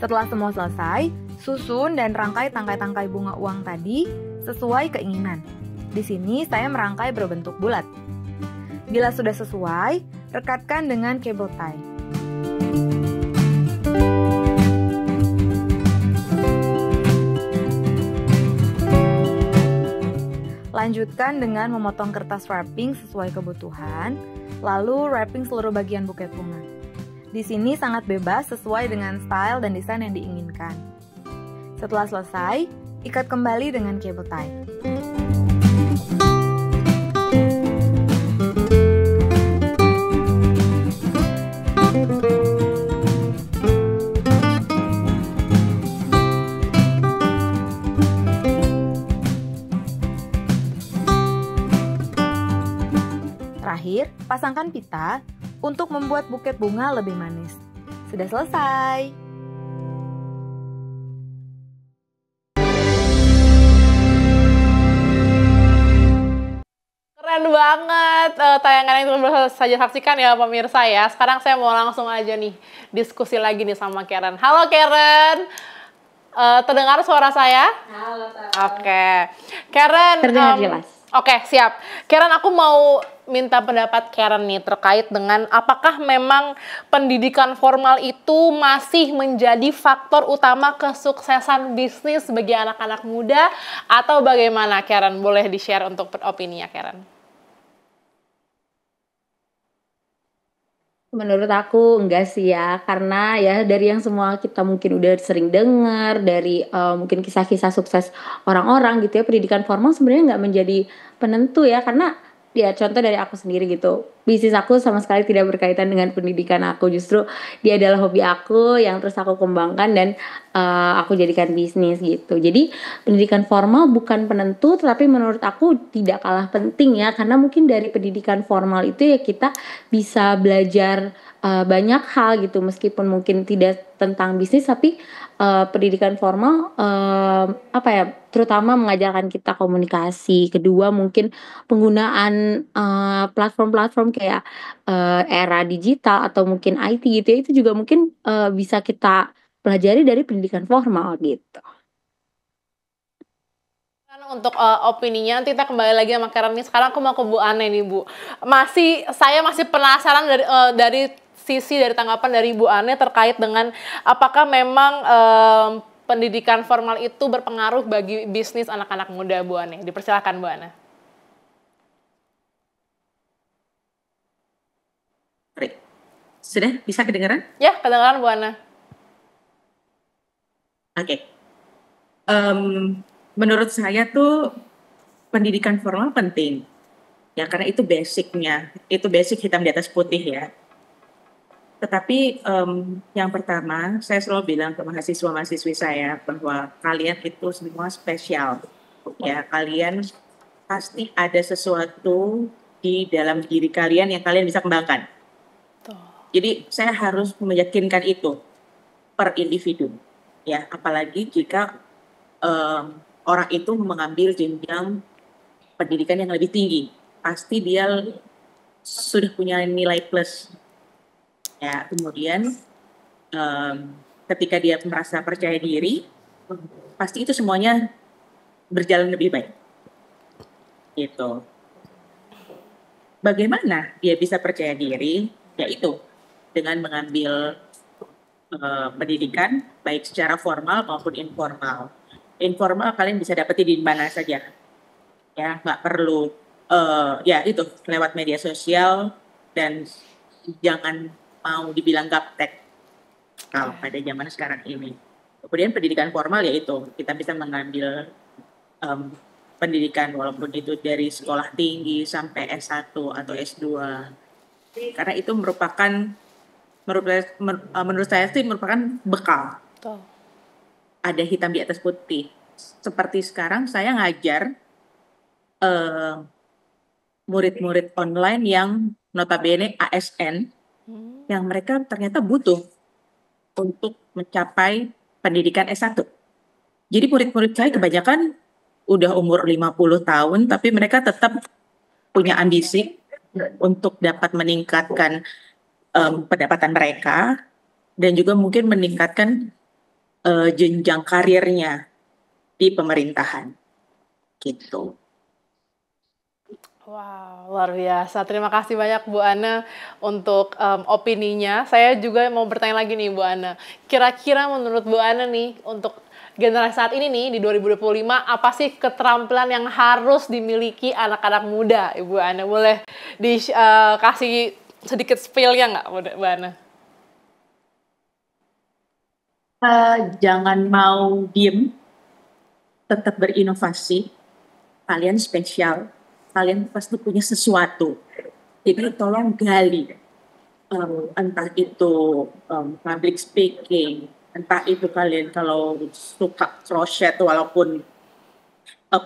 Setelah semua selesai, susun dan rangkai tangkai-tangkai bunga uang tadi sesuai keinginan. Di sini saya merangkai berbentuk bulat. Bila sudah sesuai, rekatkan dengan cable tie. Lanjutkan dengan memotong kertas wrapping sesuai kebutuhan, lalu wrapping seluruh bagian buket bunga. Di sini sangat bebas sesuai dengan style dan desain yang diinginkan. Setelah selesai, ikat kembali dengan cable tie. Terakhir, pasangkan pita untuk membuat buket bunga lebih manis. Sudah selesai. Keren banget tayangan yang baru saja saksikan ya pemirsa ya. Sekarang saya mau langsung aja nih diskusi lagi nih sama Karen. Halo Karen, terdengar suara saya? Halo, Oke, Karen. Terdengar jelas. Oke, siap. Karen, aku mau minta pendapat Karen nih terkait dengan apakah memang pendidikan formal itu masih menjadi faktor utama kesuksesan bisnis bagi anak-anak muda atau bagaimana, Karen? Boleh di-share untuk opininya, Karen? Menurut aku enggak sih ya, karena ya dari yang semua kita mungkin udah sering dengar, dari mungkin kisah-kisah sukses orang-orang gitu ya, pendidikan formal sebenarnya nggak menjadi penentu ya, karena ya contoh dari aku sendiri gitu, bisnis aku sama sekali tidak berkaitan dengan pendidikan aku, justru dia adalah hobi aku yang terus aku kembangkan dan aku jadikan bisnis gitu. Jadi pendidikan formal bukan penentu, tetapi menurut aku tidak kalah penting ya, karena mungkin dari pendidikan formal itu ya kita bisa belajar banyak hal gitu, meskipun mungkin tidak tentang bisnis, tapi pendidikan formal apa ya, terutama mengajarkan kita komunikasi. Kedua mungkin penggunaan platform-platform kayak era digital atau mungkin IT gitu ya, itu juga mungkin bisa kita pelajari dari pendidikan formal gitu. Untuk opininya nanti kita kembali lagi sama Karen nih. Sekarang aku mau ke Bu Ane nih, Bu. Saya masih penasaran dari sisi dari tanggapan dari Bu Ane terkait dengan apakah memang pendidikan formal itu berpengaruh bagi bisnis anak-anak muda, Bu Ane. Dipersilakan, Bu Ane. Sudah bisa kedengaran? Ya, kedengaran, Bu Ane. Oke. Menurut saya tuh pendidikan formal penting. Ya, karena itu basicnya. Itu basic hitam di atas putih ya. Tetapi yang pertama, saya selalu bilang ke mahasiswa-mahasiswi saya bahwa kalian itu semua spesial. Ya, kalian pasti ada sesuatu di dalam diri kalian yang kalian bisa kembangkan. Jadi saya harus meyakinkan itu per individu. Ya, apalagi jika orang itu mengambil jenjang pendidikan yang lebih tinggi, pasti dia sudah punya nilai plus. Ya, kemudian ketika dia merasa percaya diri, pasti itu semuanya berjalan lebih baik. Gitu. Bagaimana dia bisa percaya diri? Yaitu dengan mengambil pendidikan baik secara formal maupun informal. Informal kalian bisa dapetin di mana saja, ya nggak perlu ya itu lewat media sosial, dan jangan mau dibilang gaptek kalau pada zaman sekarang ini. Kemudian pendidikan formal yaitu kita bisa mengambil pendidikan walaupun itu dari sekolah tinggi sampai S1 atau S2, karena itu menurut saya sih merupakan bekal. Ada hitam di atas putih. Seperti sekarang saya ngajar murid-murid online yang notabene ASN, yang mereka ternyata butuh untuk mencapai pendidikan S1. Jadi murid-murid saya kebanyakan udah umur 50 tahun, tapi mereka tetap punya ambisi untuk dapat meningkatkan pendapatan mereka, dan juga mungkin meningkatkan jenjang karirnya di pemerintahan. Gitu. Wow, luar biasa. Terima kasih banyak Bu Ana untuk opininya. Saya juga mau bertanya lagi nih Bu Ana. Kira-kira menurut Bu Ana nih, untuk generasi saat ini nih di 2025, apa sih keterampilan yang harus dimiliki anak-anak muda? Ibu Ana boleh dikasih sedikit spill-nya nggak, Bu Ana? Jangan mau diem, tetap berinovasi. Kalian spesial, kalian pasti punya sesuatu. Jadi tolong gali, entah itu public speaking, entah itu kalian kalau suka crochet walaupun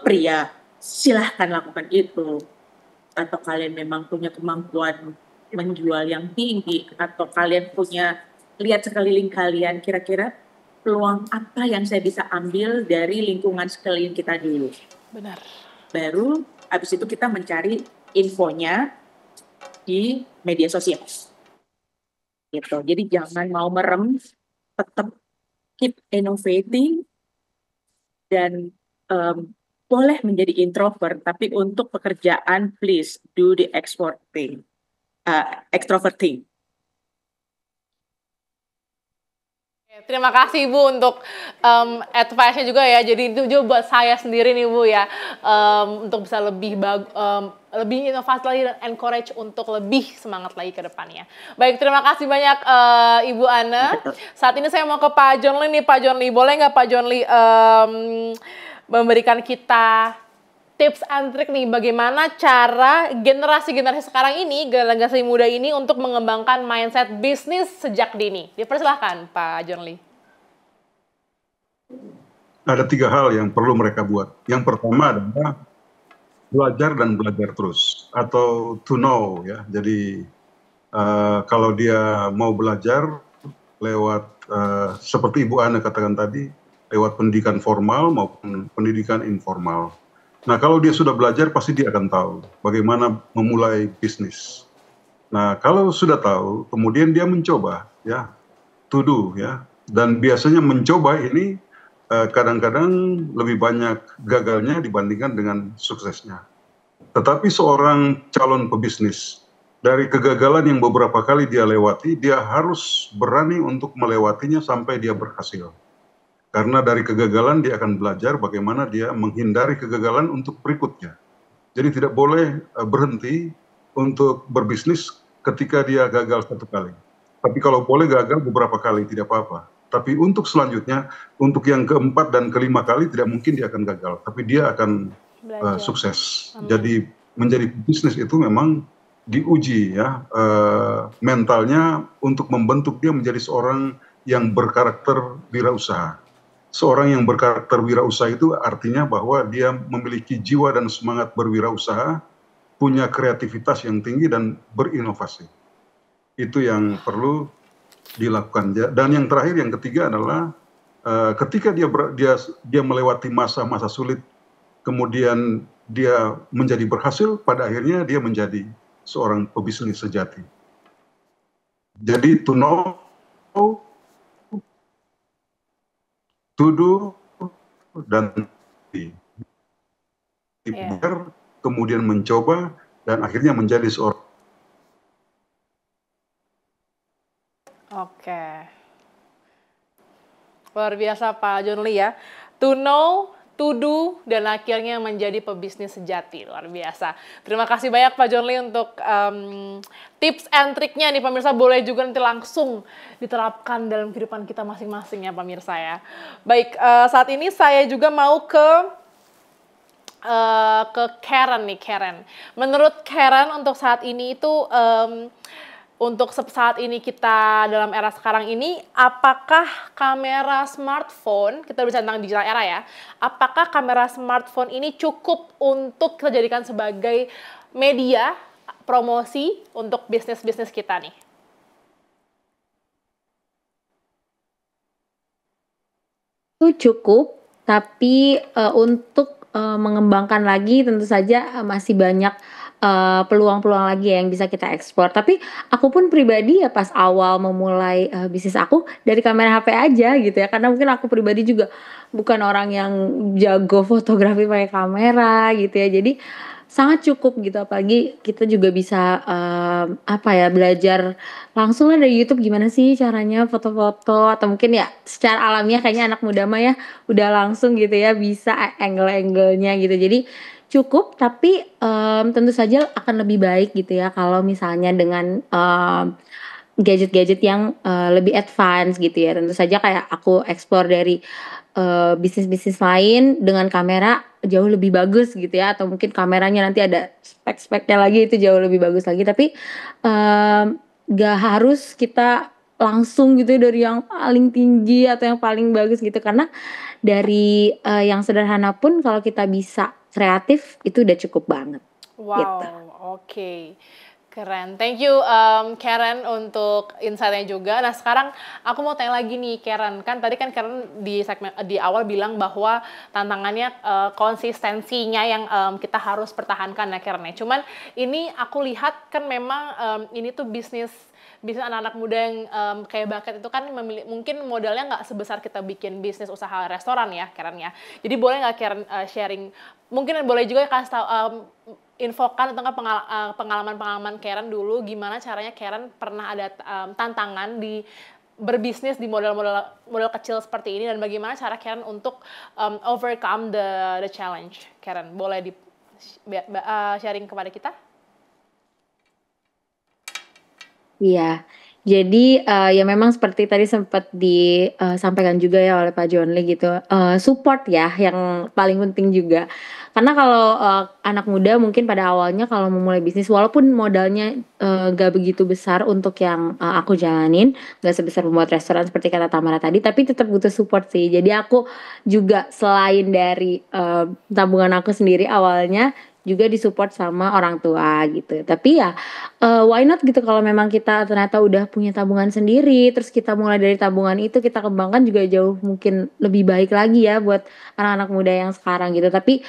pria, silahkan lakukan itu. Atau kalian memang punya kemampuan menjual yang tinggi, atau kalian punya, lihat sekeliling kalian, kira-kira peluang apa yang saya bisa ambil dari lingkungan sekeliling kita dulu. Benar. Baru habis itu kita mencari infonya di media sosial. Gitu. Jadi jangan mau merem, tetap keep innovating, dan boleh menjadi introvert, tapi untuk pekerjaan please do the extroverting. Terima kasih Bu untuk advice-nya juga ya. Jadi itu juga buat saya sendiri nih Bu ya, untuk bisa lebih lebih inovasi lagi dan encourage untuk lebih semangat lagi ke depannya. Baik, terima kasih banyak Ibu Ana. Saat ini saya mau ke Pak John Lee nih, Pak John Lee. Boleh nggak Pak John Lee memberikan kita tips and trik nih bagaimana cara generasi-generasi sekarang ini, generasi muda ini untuk mengembangkan mindset bisnis sejak dini. Dipersilahkan Pak John Lee. Ada 3 hal yang perlu mereka buat. Yang pertama adalah belajar dan belajar terus, atau to know ya. Jadi kalau dia mau belajar lewat seperti Ibu Ana katakan tadi, lewat pendidikan formal maupun pendidikan informal. Nah, kalau dia sudah belajar, pasti dia akan tahu bagaimana memulai bisnis. Nah, kalau sudah tahu, kemudian dia mencoba, ya, to do, ya. Dan biasanya mencoba ini kadang-kadang lebih banyak gagalnya dibandingkan dengan suksesnya. Tetapi seorang calon pebisnis, dari kegagalan yang beberapa kali dia lewati, dia harus berani untuk melewatinya sampai dia berhasil. Karena dari kegagalan dia akan belajar bagaimana dia menghindari kegagalan untuk berikutnya. Jadi tidak boleh berhenti untuk berbisnis ketika dia gagal 1 kali. Tapi kalau boleh gagal beberapa kali, tidak apa-apa. Tapi untuk selanjutnya, untuk yang keempat dan kelima kali tidak mungkin dia akan gagal. Tapi dia akan sukses. Jadi menjadi bisnis itu memang diuji ya mentalnya untuk membentuk dia menjadi seorang yang berkarakter wirausaha. Seorang yang berkarakter wirausaha itu artinya bahwa dia memiliki jiwa dan semangat berwirausaha, punya kreativitas yang tinggi dan berinovasi. Itu yang perlu dilakukan. Dan yang terakhir, yang ketiga adalah ketika dia melewati masa-masa sulit, kemudian dia menjadi berhasil, pada akhirnya dia menjadi seorang pebisnis sejati. Jadi to know, to do, dan kemudian mencoba, dan akhirnya menjadi seorang. Oke. Luar biasa Pak John Lee ya. To know, to do, dan akhirnya menjadi pebisnis sejati. Luar biasa. Terima kasih banyak Pak John Lee untuk tips and triknya nih pemirsa. Boleh juga nanti langsung diterapkan dalam kehidupan kita masing-masing ya pemirsa ya. Baik, saat ini saya juga mau ke Karen nih, Karen. Menurut Karen untuk saat ini itu untuk saat ini kita dalam era sekarang ini, apakah kamera smartphone, kita bisa tentang digital era ya, apakah kamera smartphone ini cukup untuk kita jadikan sebagai media promosi untuk bisnis-bisnis kita nih? Itu cukup, tapi untuk mengembangkan lagi tentu saja masih banyak peluang-peluang lagi yang bisa kita eksplor. Tapi aku pun pribadi ya pas awal memulai bisnis aku dari kamera HP aja gitu ya. Karena mungkin aku pribadi juga bukan orang yang jago fotografi pakai kamera gitu ya. Jadi sangat cukup gitu, apalagi kita juga bisa, apa ya, belajar langsung lah dari YouTube gimana sih caranya foto-foto atau mungkin ya secara alamiah kayaknya anak muda mah ya udah langsung gitu ya bisa angle-angle-nya gitu. Jadi cukup tapi, tentu saja akan lebih baik gitu ya kalau misalnya dengan, gadget-gadget yang, lebih advance gitu ya. Tentu saja kayak aku explore dari, bisnis-bisnis lain dengan kamera jauh lebih bagus gitu ya, atau mungkin kameranya nanti ada spek-speknya lagi itu jauh lebih bagus lagi. Tapi, nggak harus kita langsung gitu ya dari yang paling tinggi atau yang paling bagus gitu, karena dari, yang sederhana pun kalau kita bisa kreatif itu udah cukup banget, gitu. Wow, oke. Keren. Thank you, Karen untuk insight-nya juga. Nah, sekarang aku mau tanya lagi nih, Karen. Kan tadi kan Karen di awal bilang bahwa tantangannya konsistensinya yang kita harus pertahankan ya, Karen. Cuman ini aku lihat kan memang ini tuh bisnis anak-anak muda yang kayak Bucket itu kan mungkin modalnya nggak sebesar kita bikin bisnis usaha restoran ya, Karen ya. Jadi boleh nggak Karen sharing, mungkin boleh juga kasih tahu, infokan tentang pengalaman-pengalaman Karen dulu, gimana caranya Karen pernah ada tantangan di berbisnis di modal kecil seperti ini, dan bagaimana cara Karen untuk overcome the challenge. Karen, boleh di sharing kepada kita? Iya, jadi, ya memang seperti tadi sempat disampaikan juga ya oleh Pak John Lee gitu, support ya yang paling penting juga. Karena kalau, anak muda mungkin pada awalnya kalau memulai bisnis walaupun modalnya, nggak begitu besar untuk yang, aku jalanin, nggak sebesar membuat restoran seperti kata Tamara tadi, tapi tetap butuh support sih. Jadi aku juga selain dari, tabungan aku sendiri awalnya, juga disupport sama orang tua gitu. Tapi ya why not gitu kalau memang kita ternyata udah punya tabungan sendiri, terus kita mulai dari tabungan itu kita kembangkan juga jauh mungkin lebih baik lagi ya buat anak-anak muda yang sekarang gitu. Tapi,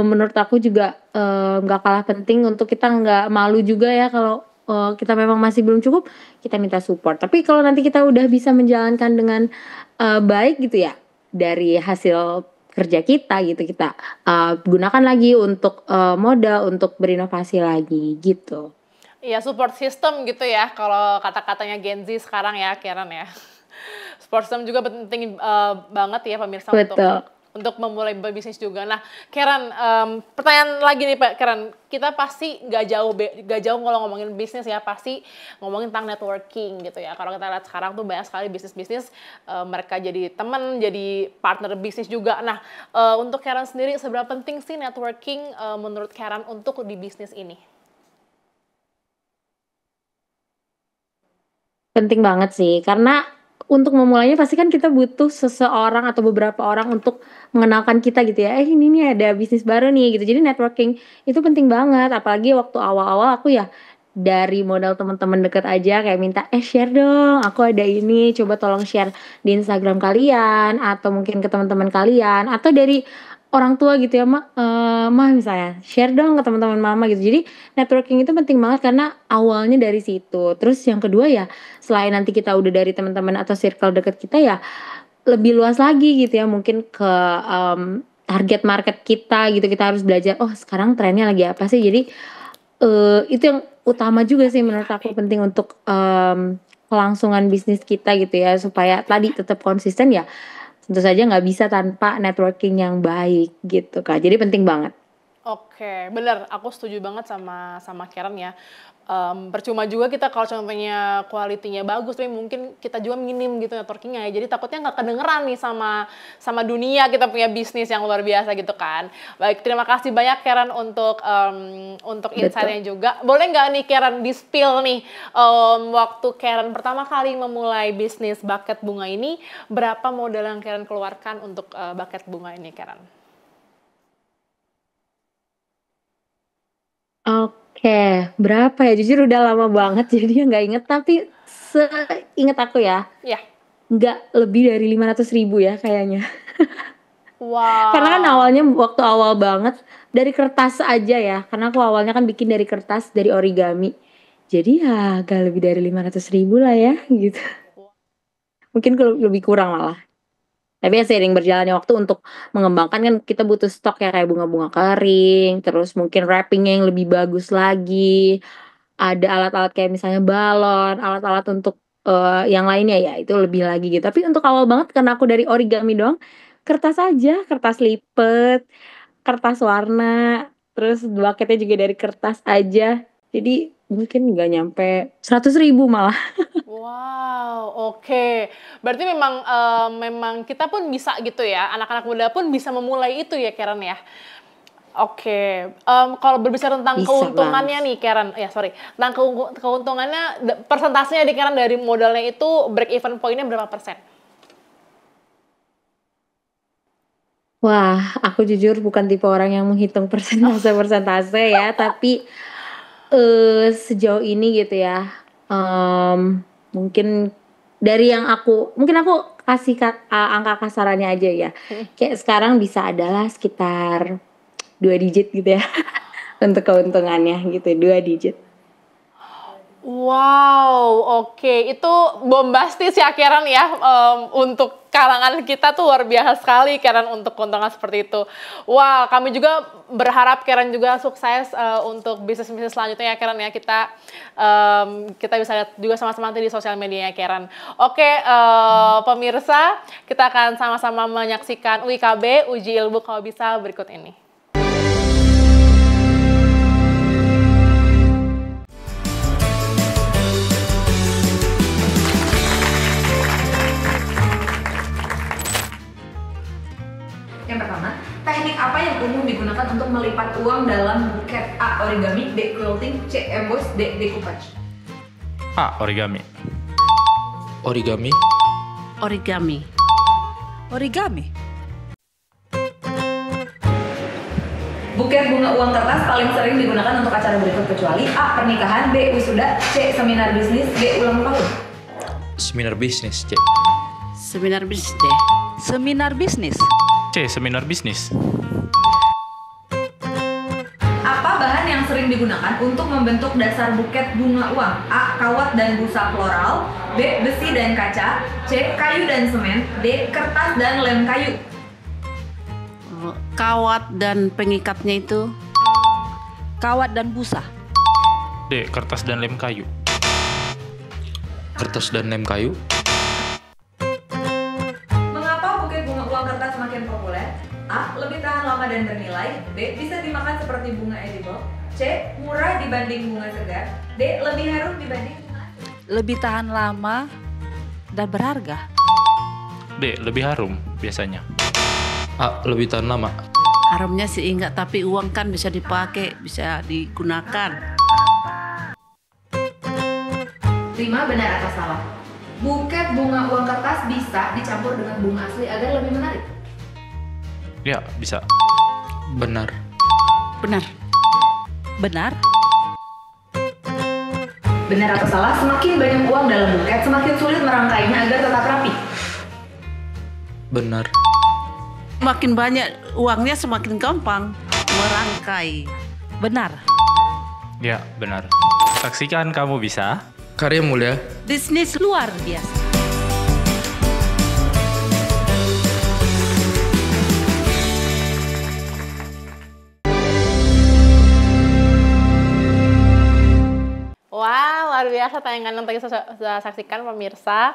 menurut aku juga, nggak kalah penting untuk kita nggak malu juga ya kalau, kita memang masih belum cukup, kita minta support. Tapi kalau nanti kita udah bisa menjalankan dengan, baik gitu ya, dari hasil kerja kita gitu, kita, gunakan lagi untuk, modal, untuk berinovasi lagi, gitu. Iya, support system gitu ya, kalau kata-katanya Gen Z sekarang ya, Karen ya. Support system juga penting banget ya pemirsa Betul. untuk memulai berbisnis juga. Nah, Karen, pertanyaan lagi nih Pak Karen, kita pasti nggak jauh kalau ngomongin bisnis ya, pasti ngomongin tentang networking gitu ya. Kalau kita lihat sekarang tuh banyak sekali bisnis-bisnis, mereka jadi teman, jadi partner bisnis juga. Nah, untuk Karen sendiri, seberapa penting sih networking menurut Karen untuk di bisnis ini? Penting banget sih, karena untuk memulainya pasti kan kita butuh seseorang atau beberapa orang untuk mengenalkan kita gitu ya, ini nih ada bisnis baru nih," gitu. Jadi networking itu penting banget, apalagi waktu awal-awal aku ya dari modal teman-teman deket aja kayak minta, share dong, aku ada ini, coba tolong share di Instagram kalian," atau mungkin ke teman-teman kalian, atau dari orang tua gitu ya, "Mah," misalnya, "share dong ke teman-teman mama," gitu. Jadi networking itu penting banget karena awalnya dari situ. Terus yang kedua ya, selain nanti kita udah dari teman-teman atau circle deket kita ya, lebih luas lagi gitu ya, mungkin ke, target market kita gitu, kita harus belajar, oh sekarang trennya lagi apa sih. Jadi, itu yang utama juga sih menurut aku penting untuk, kelangsungan bisnis kita gitu ya, supaya tadi tetap konsisten ya, tentu saja nggak bisa tanpa networking yang baik gitu Kak, jadi penting banget. Oke, bener. Aku setuju banget sama Karen ya. Percuma juga kita kalau contohnya quality-nya bagus, tapi mungkin kita juga minim gitu networking-nya ya. Jadi takutnya nggak kedengeran nih sama dunia kita punya bisnis yang luar biasa gitu kan. Baik, terima kasih banyak Karen untuk insight-nya juga. Boleh nggak nih Karen di-spill nih, waktu Karen pertama kali memulai bisnis Bucket Bunga ini, berapa modal yang Karen keluarkan untuk Bucket Bunga ini, Karen? Oke, berapa ya? Jujur udah lama banget jadinya nggak inget, tapi seinget aku ya, Iya. nggak lebih dari 500.000 ya kayaknya. Karena kan Wow. awalnya waktu awal banget dari kertas aja ya, karena aku awalnya kan bikin dari kertas, dari origami. Jadi ya agak lebih dari 500.000 lah ya gitu. Mungkin lebih kurang malah. Tapi ya seiring berjalannya waktu untuk mengembangkan kan kita butuh stok ya kayak bunga-bunga kering, terus mungkin wrapping yang lebih bagus lagi, ada alat-alat kayak misalnya balon, alat-alat untuk, yang lainnya ya itu lebih lagi gitu. Tapi untuk awal banget karena aku dari origami doang, kertas aja, kertas lipet, kertas warna, terus bucketnya juga dari kertas aja. Jadi mungkin nggak nyampe 100.000 malah. Wow, oke. Berarti memang kita pun bisa gitu ya, anak-anak muda pun bisa memulai itu ya, Karen ya? Oke, kalau berbicara tentang Bisa keuntungannya nih, Karen, ya sorry, tentang keuntungannya, persentasenya di Karen dari modalnya itu break even point-nya berapa persen? Wah, aku jujur bukan tipe orang yang menghitung persentase-persentase ya, tapi sejauh ini gitu ya, mungkin dari yang mungkin aku kasih angka kasarannya aja ya. Kayak sekarang bisa adalah sekitar 2 digit gitu ya untuk keuntungannya gitu, 2 digit. Wow, oke. Itu bombastis ya, Karen ya. Untuk kalangan kita tuh luar biasa sekali, Karen, untuk keuntungan seperti itu. Wah, kami juga berharap Karen juga sukses untuk bisnis-bisnis selanjutnya ya, Karen ya. Kita bisa lihat juga sama-sama nanti di sosial media ya, Karen. Oke, pemirsa, kita akan sama-sama menyaksikan UIKB, Uji Ilmu Kalau Bisa berikut ini. Yang pertama, teknik apa yang umum digunakan untuk melipat uang dalam buket? A. Origami, B. Quilting, C. Emboss, D. Decoupage. A. Origami. Origami. Origami. Origami. Buket bunga uang kertas paling sering digunakan untuk acara berikut kecuali A. Pernikahan, B. Wisuda, C. Seminar bisnis, D. Ulang tahun. Seminar bisnis, C. Seminar bisnis. Seminar bisnis. C. Seminar bisnis. Apa bahan yang sering digunakan untuk membentuk dasar buket bunga uang? A. Kawat dan busa floral, B. Besi dan kaca, C. Kayu dan semen, D. Kertas dan lem kayu. Kawat dan pengikatnya itu Kawat dan busa. D. Kertas dan lem kayu. Kertas dan lem kayu. Mengapa buket bunga uang kertas semakin populer? A. Lebih tahan lama dan bernilai, B. Bisa dimakan seperti bunga edible, C. Murah dibanding bunga segar, D. Lebih harum dibanding bunga asli. Lebih tahan lama dan berharga. D. Lebih harum biasanya. A. Lebih tahan lama. harumnya sih enggak, tapi uang kan bisa dipakai, bisa digunakan. 5. Benar atau salah? Buket bunga uang kertas bisa dicampur dengan bunga asli agar lebih menarik. Ya, bisa. Benar. Benar. Benar? Benar atau salah? Semakin banyak uang dalam buket, semakin sulit merangkainya agar tetap rapi. Benar. Makin banyak uangnya semakin gampang merangkai. Benar. Ya, benar. Saksikan kamu bisa. Karya mulia. Bisnis luar biasa. Wah, luar biasa tayangan yang tadi saya saksikan pemirsa.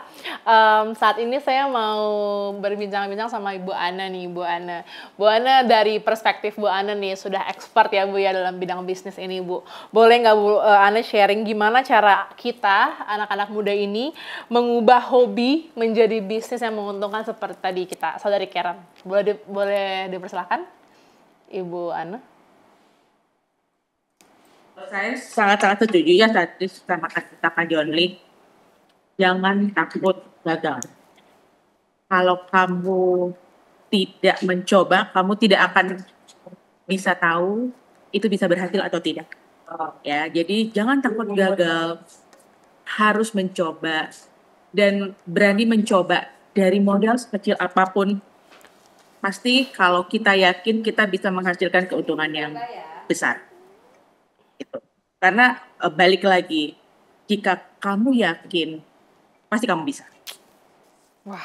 Saat ini saya mau berbincang-bincang sama Ibu Ana nih, Ibu Ana. Bu Ana, dari perspektif Bu Ana nih, sudah expert ya Bu ya dalam bidang bisnis ini Bu. Boleh nggak Bu Ana sharing gimana cara kita, anak-anak muda ini, mengubah hobi menjadi bisnis yang menguntungkan seperti tadi kita, Saudari Karen. Boleh dipersilakan, Ibu Ana? Saya sangat-sangat setuju ya tadi sama kata John Lee. Jangan takut gagal. Kalau kamu tidak mencoba, kamu tidak akan bisa tahu itu bisa berhasil atau tidak. Ya, jadi jangan takut gagal. Harus mencoba dan berani mencoba dari modal sekecil apapun. Pasti kalau kita yakin kita bisa menghasilkan keuntungan yang besar. Gitu. Karena balik lagi, jika kamu yakin, pasti kamu bisa. Wah,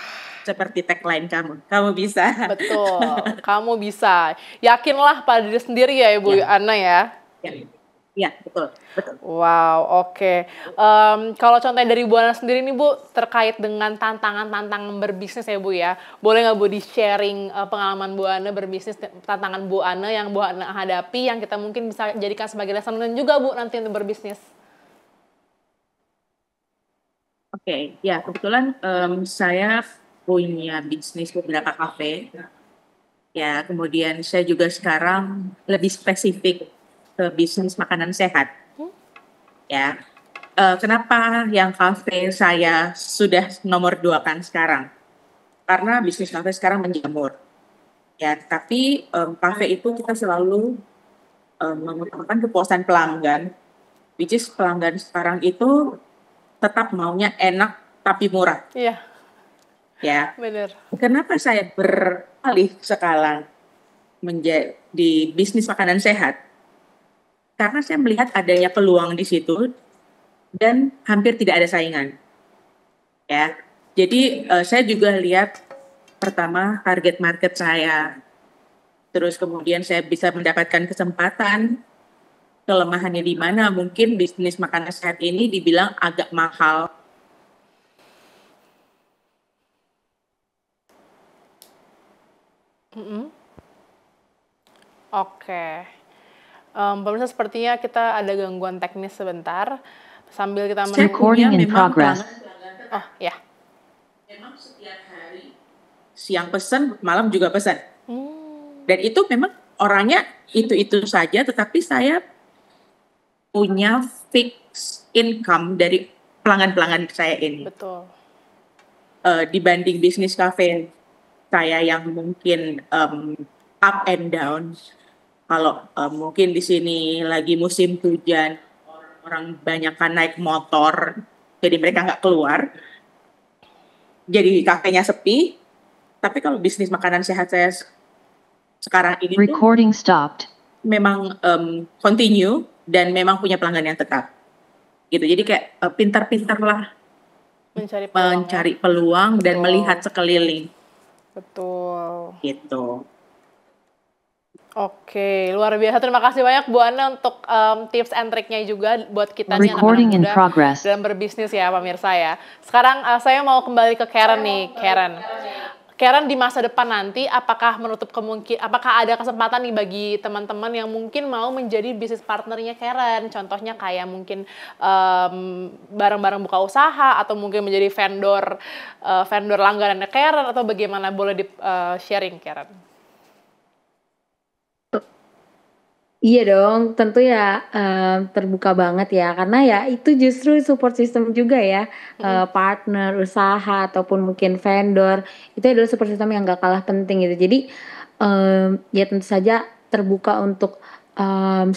seperti tagline kamu. Kamu bisa. Betul, kamu bisa. Yakinlah pada diri sendiri ya Ibu Ya, Ana ya. ya, ya, betul, betul. Wow, oke. Kalau contohnya dari Bu Ana sendiri nih Bu, terkait dengan tantangan-tantangan berbisnis ya Bu ya. Boleh nggak Bu di-sharing pengalaman Bu Ana berbisnis, tantangan Bu Ana yang Bu Ana hadapi, yang kita mungkin bisa jadikan sebagai lesson learned juga Bu nanti untuk berbisnis. Oke, ya kebetulan saya punya bisnis beberapa kafe. Ya, kemudian saya juga sekarang lebih spesifik ke bisnis makanan sehat. Ya, kenapa yang kafe saya sudah nomor 2 kan sekarang? Karena bisnis kafe sekarang menjamur. Ya, tapi kafe itu kita selalu mengutamakan kepuasan pelanggan, which is pelanggan sekarang itu tetap maunya enak tapi murah. Iya, Ya, bener. kenapa saya beralih sekarang menjadi bisnis makanan sehat? Karena saya melihat adanya peluang di situ dan hampir tidak ada saingan. Ya, jadi saya juga lihat pertama target market saya, terus kemudian saya bisa mendapatkan kesempatan. Kelemahannya di mana? Mungkin bisnis makanan sehat ini dibilang agak mahal. Oke. Pemirsa sepertinya kita ada gangguan teknis sebentar. Sambil kita Saya menunggu. punya Recording in memang progress. pelanggan Oh ya. memang setiap hari siang pesan, malam juga pesan. Hmm, Dan itu memang orangnya itu-itu saja, tetapi saya punya fix income dari pelanggan-pelanggan saya ini. betul. Dibanding bisnis kafe saya yang mungkin up and down. Kalau mungkin di sini lagi musim hujan, orang banyak kan naik motor, jadi mereka nggak keluar. Jadi kafenya sepi. Tapi kalau bisnis makanan sehat saya sekarang ini tuh Recording stopped. memang continue dan memang punya pelanggan yang tetap. Gitu. Jadi kayak pintar-pintarlah Mencari peluang. mencari peluang dan Betul. melihat sekeliling. Betul. Gitu. Oke, luar biasa. Terima kasih banyak Bu Ana untuk tips and triknya juga buat kita nih Recording in anak-anak muda progress. dalam berbisnis ya pemirsa ya. Sekarang saya mau kembali ke Karen nih, Karen. Karen, di masa depan nanti apakah apakah ada kesempatan nih bagi teman-teman yang mungkin mau menjadi bisnis partnernya Karen? Contohnya kayak mungkin bareng-bareng buka usaha atau mungkin menjadi vendor langganannya Karen atau bagaimana? Boleh di sharing Karen? Iya dong, tentu ya terbuka banget ya, karena ya itu justru support system juga ya, partner usaha ataupun mungkin vendor, itu adalah support system yang gak kalah penting gitu. Jadi ya tentu saja terbuka untuk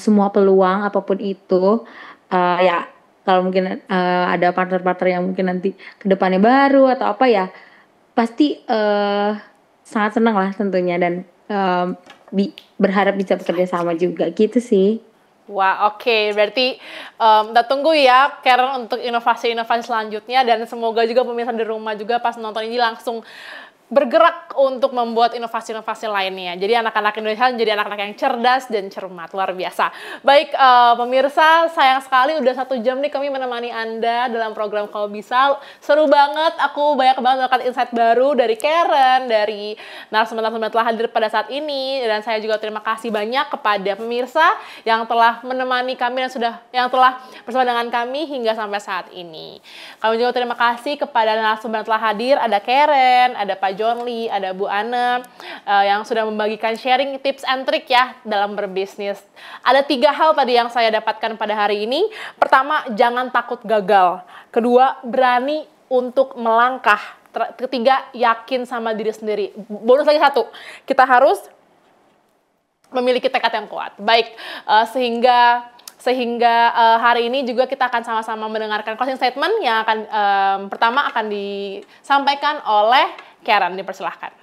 semua peluang apapun itu. Ya kalau mungkin ada partner-partner yang mungkin nanti kedepannya baru atau apa ya, pasti sangat senang lah tentunya dan berharap bisa bekerja sama juga gitu sih. Wah, oke. Berarti kita tunggu ya Karen untuk inovasi-inovasi selanjutnya dan semoga juga pemirsa di rumah juga pas nonton ini langsung bergerak untuk membuat inovasi-inovasi lainnya. Jadi anak-anak Indonesia menjadi anak-anak yang cerdas dan cermat, luar biasa. Baik pemirsa, sayang sekali udah 1 jam nih kami menemani Anda dalam program Kalau Bisa. Seru banget, aku banyak banget mendapatkan insight baru dari Karen, dari narasumber-narasumber telah hadir pada saat ini. Dan saya juga terima kasih banyak kepada pemirsa yang telah menemani kami dan yang telah bersama dengan kami hingga sampai saat ini. Kami juga terima kasih kepada narasumber yang telah hadir, ada Karen, ada Pak John Lee, ada Bu Ana yang sudah membagikan sharing tips and trik ya dalam berbisnis. Ada 3 hal tadi yang saya dapatkan pada hari ini. Pertama, jangan takut gagal. Kedua, berani untuk melangkah. Ketiga, yakin sama diri sendiri. Bonus lagi 1, kita harus memiliki tekad yang kuat. Baik, sehingga hari ini juga kita akan sama-sama mendengarkan closing statement yang akan pertama akan disampaikan oleh Karen. Dipersilahkan.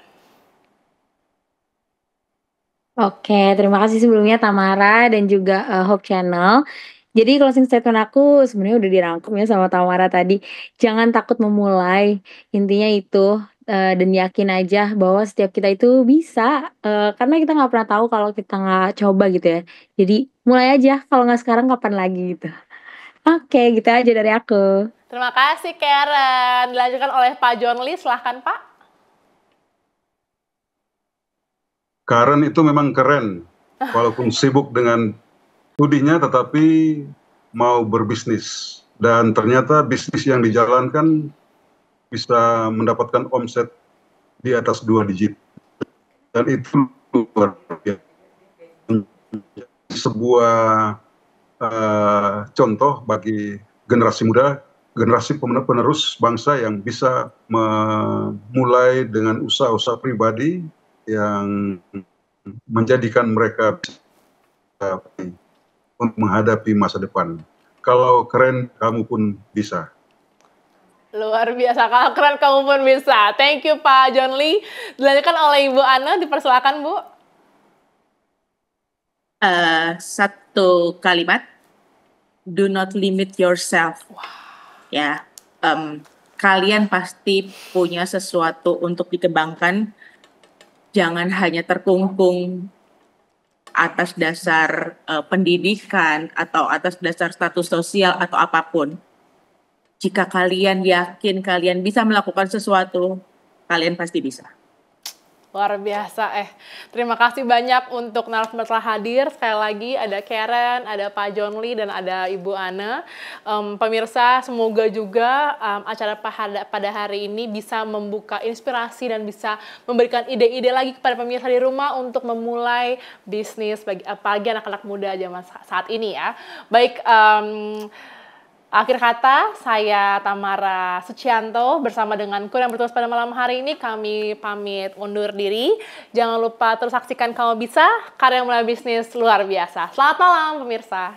Oke, terima kasih sebelumnya Tamara dan juga Hope Channel. Jadi closing statement aku sebenarnya udah dirangkum ya sama Tamara tadi. Jangan takut memulai, intinya itu. dan yakin aja bahwa setiap kita itu bisa, karena kita nggak pernah tahu kalau kita nggak coba gitu ya. Jadi mulai aja, kalau nggak sekarang kapan lagi gitu. Oke, gitu aja dari aku. Terima kasih Karen. Dilanjutkan oleh Pak John Lee, silahkan Pak. Karen itu memang keren, walaupun sibuk dengan studinya tetapi mau berbisnis. Dan ternyata bisnis yang dijalankan bisa mendapatkan omset di atas 2 digit. Dan itu luar biasa. Sebuah contoh bagi generasi muda, generasi penerus bangsa yang bisa memulai dengan usaha-usaha pribadi yang menjadikan mereka bisa untuk menghadapi masa depan. Kalau keren, kamu pun bisa. Luar biasa, kalau keren kamu pun bisa. Thank you Pak John Lee. Dilanjutkan oleh Ibu Ana, dipersilakan Bu. Satu kalimat, do not limit yourself. Ya, kalian pasti punya sesuatu untuk dikembangkan. Jangan hanya terkungkung atas dasar pendidikan atau atas dasar status sosial atau apapun. Jika kalian yakin kalian bisa melakukan sesuatu, kalian pasti bisa. Luar biasa. Terima kasih banyak untuk narasumber telah hadir. Sekali lagi ada Karen, ada Pak John Lee, dan ada Ibu Ana. Pemirsa, semoga juga acara pada hari ini bisa membuka inspirasi dan bisa memberikan ide-ide lagi kepada pemirsa di rumah untuk memulai bisnis, apalagi anak-anak muda zaman saat ini ya. Baik, akhir kata, saya Tamara Sucianto bersama dengan kru yang bertugas pada malam hari ini, kami pamit undur diri. Jangan lupa terus saksikan Kamu Bisa, karya mulai bisnis luar biasa. Selamat malam pemirsa.